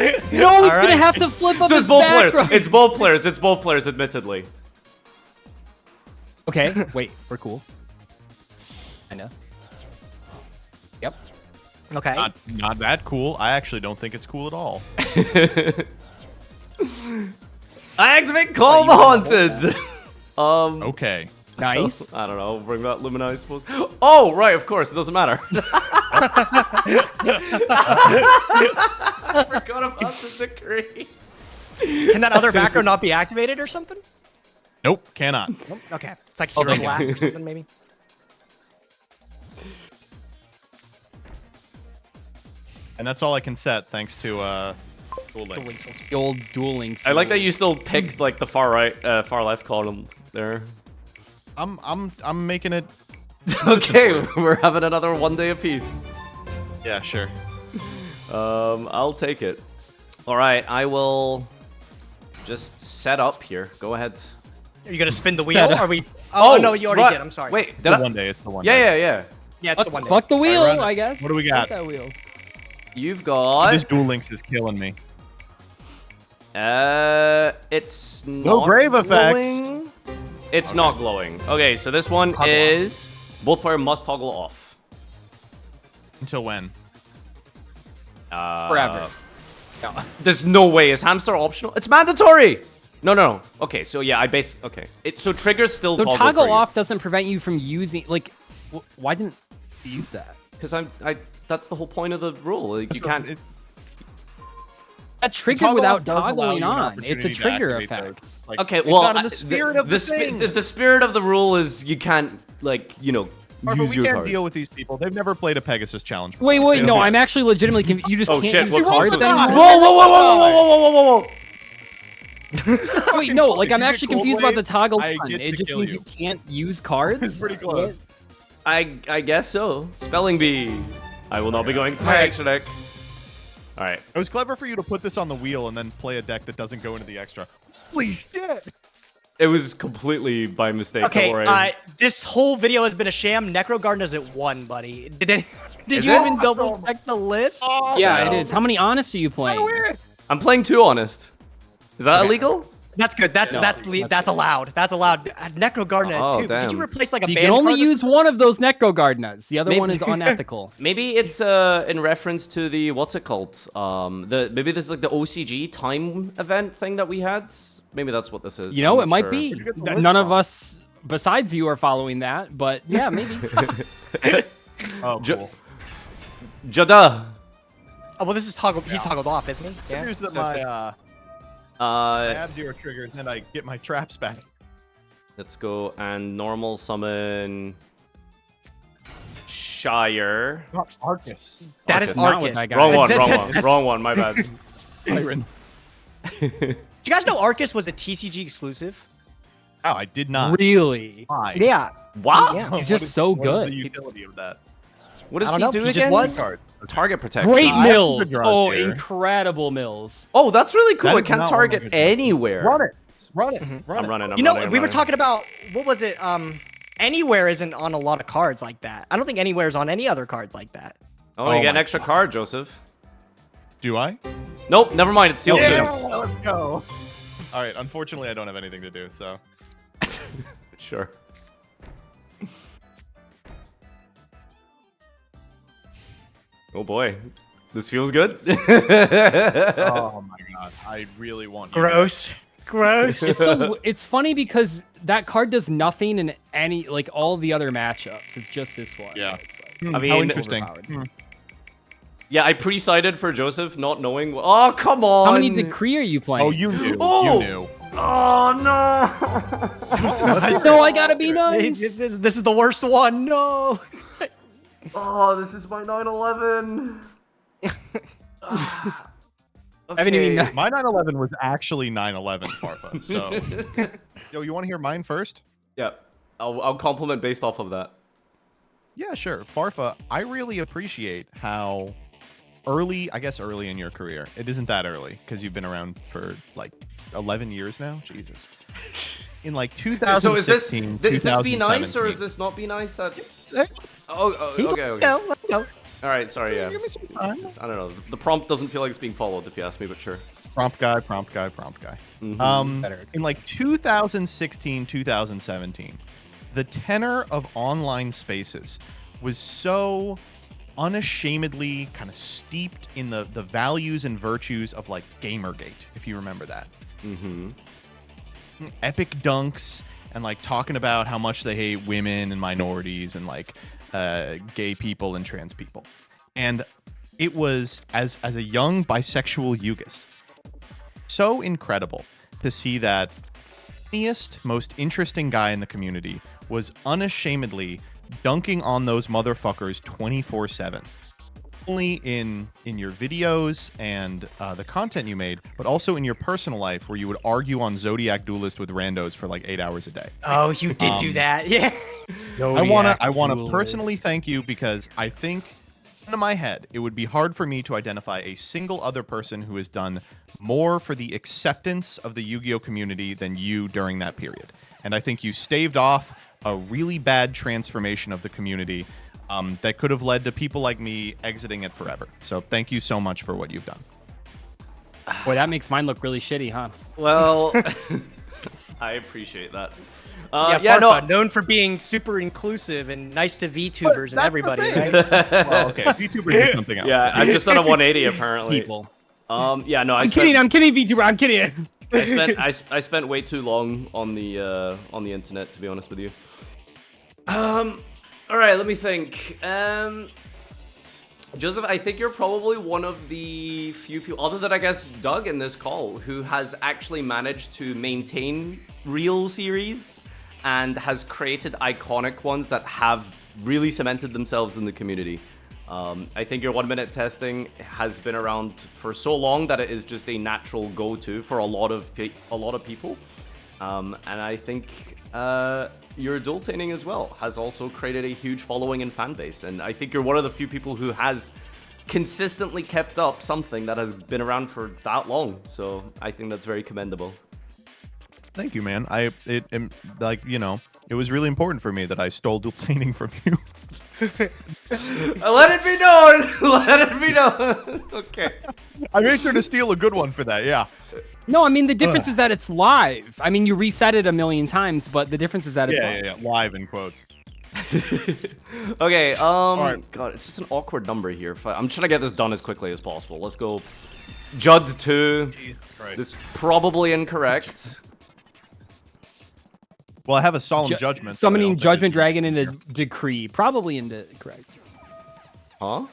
he's All gonna right. have to flip up So his it's both players. background. It's both players. It's both players, admittedly. Okay, wait, we're cool. I know. Yep. Okay. Not that cool. I actually don't think it's cool at all. I activate Call the Haunted. Okay. Nice. I don't know. Bring that Lumina, I suppose. Oh, right. Of course, it doesn't matter. I forgot about the decree. Can that other background not be activated or something? Nope, cannot. Nope. Okay. It's like Oh, Hero thank you. Blast or something, maybe. And that's all I can set thanks to Duel Links. The old Duel Links. I like that you still picked like the far right, far left column there. I'm making it. Okay, we're having another 1 day apiece. Yeah, sure. I'll take it. All right, I will just set up here. Go ahead. Are you gonna spin the wheel? Set up. Are we? Oh, no, you already right. did. I'm sorry. Wait, did The I? 1 day. It's the 1 Yeah, day. yeah, yeah. Yeah, it's the one. Fuck the wheel, run it. I guess. What do we got? Fuck that wheel. You've got. This Duel Links is killing me. It's not grave effects. glowing. It's not glowing. Okay, so this one Toggle is both player must toggle off. Until when? Forever. There's no way. Is hamster optional? It's mandatory. No. Okay, so yeah, okay. So triggers still So toggle toggle for you. off doesn't prevent you from using like. Why didn't you use that? Because that's the whole point of the rule. Like, you can't. That triggered Toggle without off does allow you toggling an on. It's a opportunity to trigger activate effect. those. Like, Okay, it's well, not in the spirit of the thing. The spirit of the rule is you can't Farfa, use we your can't cards. deal with these people. They've never played a Pegasus challenge. Wait, before. They no, don't I'm get it. actually legitimately confused. You just Oh can't shit! use What your cards cards? anymore. Whoa! Wait, no, like If I'm you actually get confused Gold about the toggle I on. get It to just kill means you. you can't use cards. It's pretty close. I guess so. Spelling bee. I will not be going to my Alright. extra deck. All right. It was clever for you to put this on the wheel and then play a deck that doesn't go into the extra. Holy shit! It was completely by mistake. Okay, Don't worry. this whole video has been a sham. Necro Gardener's at 1, buddy. Did Is you it? even double check the list? Oh, Yeah, no. it is. How many honest are you playing? I'm playing 2 honest. Is that Okay. illegal? That's good. That's allowed. That's allowed. Necro Gardener Oh, too. Did you damn. replace like a So you band can only card or use one of those Necro Gardenets. The other Maybe- one is unethical. Maybe it's in reference to the what's it called? Maybe this is like the OCG time event thing that we had. Maybe that's what this is. You know, I'm it not might sure. be. you get the list None of from? us besides you are following that, but yeah, maybe. Oh, Jo- cool. Jada. Oh, well, this is toggled. He's toggled off, isn't he? Yeah. Here's So my it's Ab-Zero triggers, and I get my traps back. Let's go and normal summon Shire. Arcus. that is Not with Arcus. that guy. Wrong one, That- wrong that- one, that's- wrong one. My bad. Byron. Do you guys know Arcus was a TCG exclusive? Oh, I did not. Really? Why? Yeah. Wow. Yeah. He's just so what is good. the utility of that? What does I he don't do know, again? he just was. Card. Target protection. Great I have mills. the draw Oh, here. incredible mills. Oh, that's really cool. That It is can not target one of my good anywhere. Run it. Run it. Mhm. Run I'm it. running. I'm You know, running, we were running. talking about what was it? Anywhere isn't on a lot of cards like that. I don't think Anywhere is on any other cards like that. Oh, you Oh get an my extra God. card, Joseph. Do I? Nope, never mind. It's sealed Yeah, soon. let's go. All right. Unfortunately, I don't have anything to do, so. Sure. Oh boy, this feels good. Oh my god, I really want you. Gross. Gross. It's so it's funny because that card does nothing in any like all the other matchups. It's just this one. Yeah. It's like, I how mean, Interesting. overpowered. Yeah, I pre-sided for Joseph, not knowing. Oh, come on. How many decree are you playing? Oh, you knew. Oh! You knew. Oh no. No, I gotta be nice. This is the worst one. No. Oh, this is my 9/11. I haven't even Okay. My 9/11 was actually 9/11, Farfa. So, yo, you want to hear mine first? Yeah, I'll compliment based off of that. Yeah, sure. Farfa, I really appreciate how early, I guess early in your career. It isn't that early because you've been around for like 11 years now. Jesus. In like 2016, So is this be nice or is 2017. this not be nice? Hey, Okay. Let's go. All right, sorry. Yeah. Give me some time. I don't know. The prompt doesn't feel like it's being followed, if you ask me, but sure. Prompt guy, prompt guy, prompt guy. Mhm. Better. In like 2016, 2017, the tenor of online spaces was so unashamedly kind of steeped in the values and virtues of like Gamergate, if you remember that. Mm-hmm. Epic dunks and like talking about how much they hate women and minorities and like gay people and trans people. And it was as a young bisexual Yugist, so incredible to see that funniest, most interesting guy in the community was unashamedly dunking on those motherfuckers 24/7. Only in your videos and the content you made, but also in your personal life where you would argue on Zodiac Duelist with randos for like 8 hours a day. Oh, you did do that. Yeah. I wanna personally thank you because I think in my head it would be hard for me to identify a single other person who has done more for the acceptance of the Yu-Gi-Oh community than you during that period. And I think you staved off a really bad transformation of the community that could have led to people like me exiting it forever. So thank you so much for what you've done. Boy, that makes mine look really shitty, huh? Well, I appreciate that. Yeah, no. Farfa, known for being super inclusive and nice to VTubers and That's everybody, the thing. right? Well, okay, VTubers is something else. Yeah, I've just done a 180 apparently. People. Yeah, no, I'm kidding, VTuber. I'm kidding. I spent way too long on the internet, to be honest with you. All right, let me think. Joseph, I think you're probably one of the few people, other than I guess Doug in this call, who has actually managed to maintain real series and has created iconic ones that have really cemented themselves in the community. I think your 1 minute testing has been around for so long that it is just a natural go-to for a lot of people. And I think your dual-taning as well has also created a huge following and fan base. And I think you're one of the few people who has consistently kept up something that has been around for that long. So I think that's very commendable. Thank you, man. It was really important for me that I stole dual training from you. Let it be known. Let it be known. Okay. I made sure to steal a good one for that. Yeah. No, I mean the difference is that it's live. I mean you reset it a million times, but the difference is that it's live. Yeah. Live in quotes. Okay. right. God, it's just an awkward number here. I'm trying to get this done as quickly as possible. Let's go. Judd 2. Right. This is probably incorrect. Well, I have a solemn judgment. so I Summoning don't think Judgment it's- Dragon into Decree. Probably into correct. Huh?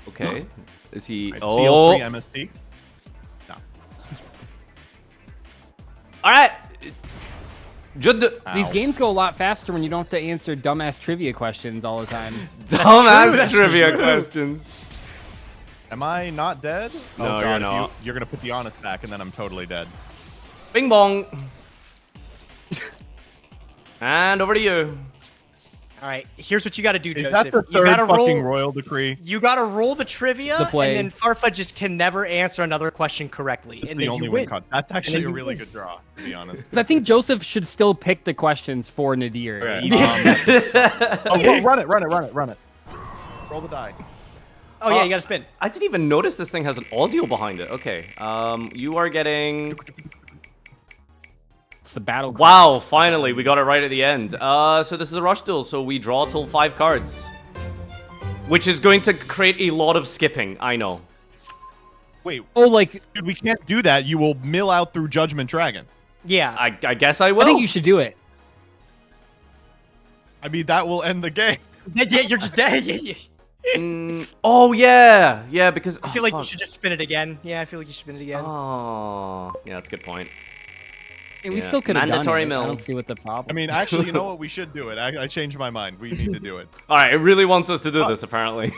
Okay. Is he? Right, Oh. CL3 MST. No. All right. Judd. These Ow. games go a lot faster when you don't have to answer dumbass trivia questions all the time. Dumbass trivia questions. Am I not dead? No, oh, God, you're if not. You're gonna put the honest back, and then I'm totally dead. Bing bong. And over to you. All right, here's what you got to do, Is Joseph. that the You third gotta fucking roll. royal decree? You gotta roll the trivia, The play. and then Farfa just can never answer another question correctly, and The then only you win win. card. That's actually then a you really win. good draw, to be honest. Because I think Joseph should still pick the questions for Nadir. Okay, He- run it. Roll the die. Oh yeah, you gotta spin. I didn't even notice this thing has an audio behind it. Okay. You are getting. It's the battle. Wow, finally, we got it right at the end. So this is a rush duel, so we draw till 5 cards. Which is going to create a lot of skipping, I know. Wait, Oh, like, dude, we can't do that. You will mill out through Judgment Dragon. Yeah. I guess I will. I think you should do it. I mean, that will end the game. Yeah, you're just dead. Yeah. Oh, yeah. Yeah, because... I feel like you should just spin it again. Yeah, I feel like you should spin it again. Oh, yeah, that's a good point. Hey, we Yeah. still could have done Mandatory it. mill. I don't see what the problem. I mean, actually, you know what? We should do it. I changed my mind. We need to do it. All right, it really wants us to do this, apparently.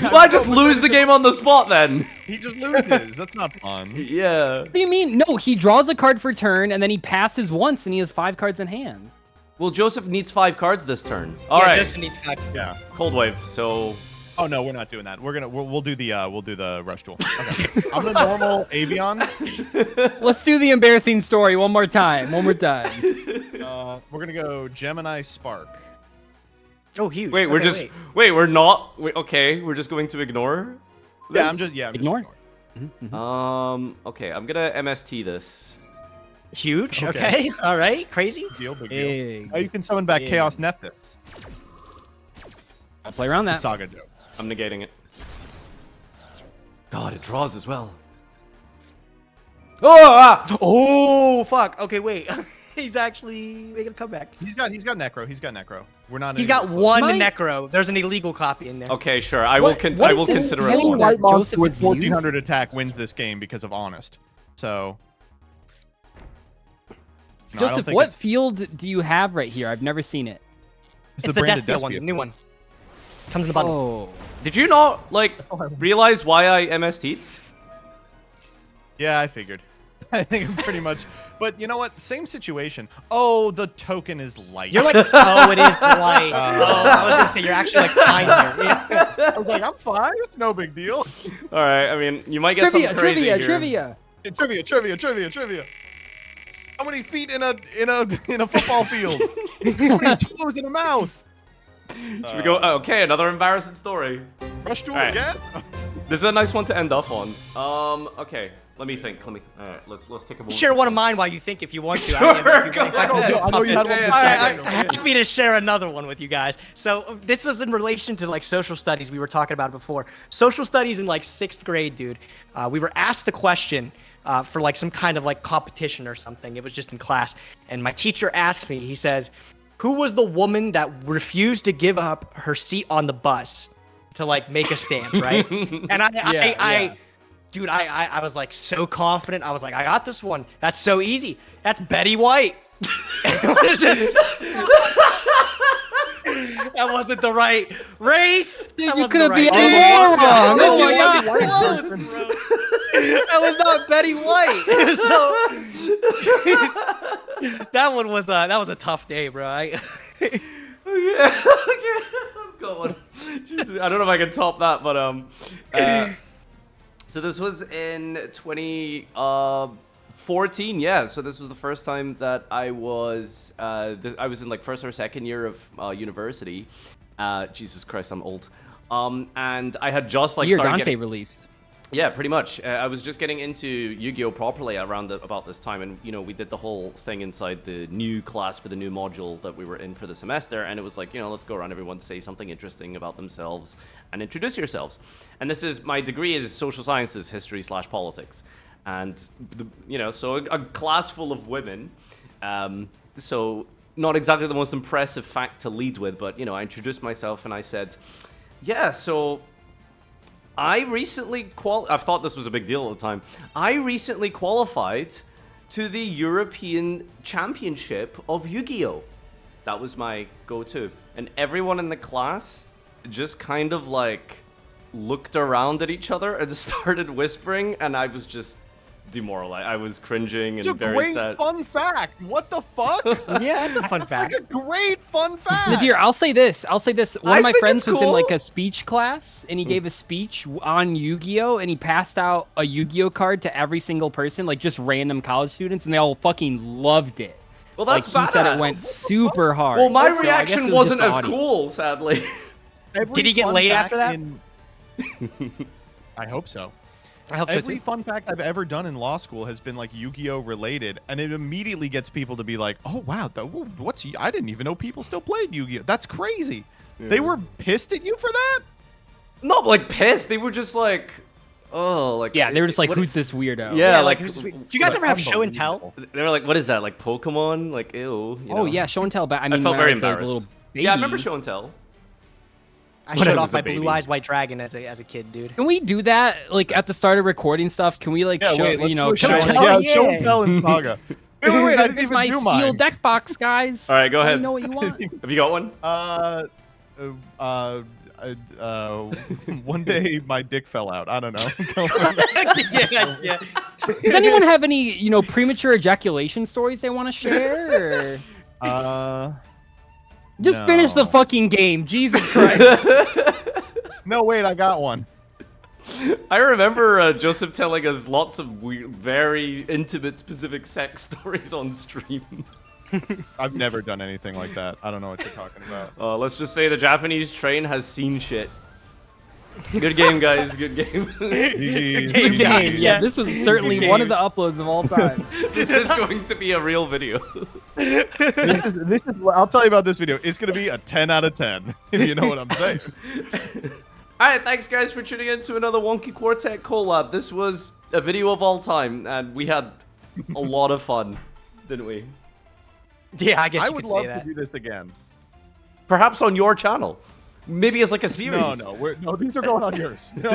Well, I just lose the game on the spot, then. He just loses. That's not fun. Yeah. What do you mean? No, he draws a card for turn, and then he passes once, and he has 5 cards in hand. Well, Joseph needs 5 cards this turn. All Yeah, right, Justin needs 5. Yeah. Cold Wave, so... Oh no, we're not doing that. We'll do the rush duel. Okay. I'm the normal Avion. Let's do the embarrassing story one more time. One more time. We're gonna go Gemini Spark. Oh, huge. Wait, we're Okay, just... Wait, we're not... Wait, okay, we're just going to ignore this? Yeah, I'm just Ignore. Okay, I'm gonna MST this. Huge. Okay. Okay. All right. Crazy. Big deal. Big. Oh, you can summon back Big. Chaos Nephthys. I'll play around that. Saga joke. I'm negating it. God, it draws as well. Oh! Ah! Oh, fuck. Okay, wait. He's actually making a comeback. He's got Necro. He's got Necro. We're not. He's got anywhere one My- Necro. There's an illegal copy in there. Okay, sure. I will What I is will this consider it feeling one. that White monster Joseph with is 1400 attack wins this game because of Honest. So. No, I don't Joseph, think what it's- field do you have right here? I've never seen it. It's It's the branded Despia one, the new one. Comes in the bundle. Oh. Did you not, like, realize why I MST'd? Yeah, I figured. I think pretty much. But you know what? Same situation. Oh, the token is light. You're like, oh, it is light. Oh, I was gonna say you're actually like fine here. Yeah. I was like, I'm fine. It's no big deal. All right, I mean, you might get Trivia, something crazy trivia, here. trivia. How many feet in a football field? How many toes in a mouth? Should we go? Okay, another embarrassing story. Rush duel Alright. again? This is a nice one to end off on. Okay, let me think. All right, let's take a moment. Share one of mine while you think if you want to. Sure, go ahead. I know you had one. I'm happy to share another one with you guys. So this was in relation to like social studies we were talking about before. Social studies in like 6th grade, dude. We were asked the question for like some kind of like competition or something. It was just in class. And my teacher asked me, he says, who was the woman that refused to give up her seat on the bus to like make a stance, right? And dude, I was like so confident. I was like, I got this one. That's so easy. That's Betty White. It was just- that wasn't the right race. Dude, That you wasn't couldn't the be right any race. more wrong. This Oh my is God. close, bro. That was not Betty White. So that was a tough day, bro. Yeah, I've got one. Jesus, I don't know if I can top that, but so this was in 2014. Yeah, so this was the first time that I was I was in like first or second year of university. Jesus Christ, I'm old. And I had just like Year started Dante getting, released. yeah, pretty much. I was just getting into Yu-Gi-Oh properly around about this time, and we did the whole thing inside the new class for the new module that we were in for the semester, and it was like, let's go around, everyone say something interesting about themselves and introduce yourselves. And this is my degree is social sciences, history/politics, and so a class full of women. So not exactly the most impressive fact to lead with, but I introduced myself and I said, yeah, so I recently I thought this was a big deal at the time. I recently qualified to the European Championship of Yu-Gi-Oh! That was my go-to. And everyone in the class just kind of like looked around at each other and started whispering, and I was just demoralized. I was cringing and very great sad. fun fact. What the fuck? Yeah, that's a fun fact. Like a great fun fact. Nadir, I'll say this. One of my think friends it's was in cool. like a speech class, and he gave a speech on Yu-Gi-Oh, and he passed out a Yu-Gi-Oh card to every single person, like just random college students, and they all fucking loved it. Well, that's like he said, it badass. went super hard. Well, my So I guess reaction it was wasn't just as the audience. cool, sadly. Did he get fun laid fact after that? I hope so. I hope so Every too. fun fact I've ever done in law school has been like Yu-Gi-Oh related, and it immediately gets people to be like, "Oh wow, I didn't even know people still played Yu-Gi-Oh. That's crazy." They were pissed at you for that? Not like pissed. They were just like, oh, like Yeah, they were just like, what- "Who's this weirdo?" Yeah, like, like, do you guys ever have show and tell? they were like, what is that? Like Pokemon? Like, ew. You Oh know? yeah, show and tell. But I mean, felt when very was, like, a embarrassed. little baby. Yeah, I remember show and tell. I When I showed was off a my baby. Blue Eyes White Dragon as a kid, dude. Can we do that like at the start of recording stuff? Can we like show let's you know do show show and and tell. tell. Yeah. Show and tell in Saga. Wait, I didn't Here's even my do steel mine. deck box, guys. All right, go Let me ahead. know what you want. Have you got one? One day my dick fell out. I don't know. yeah. Does anyone have any, premature ejaculation stories they want to share? Or... Just finish the no. fucking game, Jesus Christ. No, wait, I got one. I remember Joseph telling us lots of weird, very intimate, specific sex stories on stream. I've never done anything like that. I don't know what you're talking about. Let's just say the Japanese train has seen shit. Good game, guys. Good game. GG. Good game. Yeah. Yeah, this was certainly one of the uploads of all time. This is going to be a real video. This is. I'll tell you about this video. It's gonna be a 10 out of 10. If you know what I'm saying. Alright, thanks guys for tuning in to another Wonky Quartet collab. This was a video of all time, and we had a lot of fun, didn't we? Yeah, I guess I you would could love say to that. do this again. Perhaps on your channel. Maybe as like a series. No, these are going on yours. No.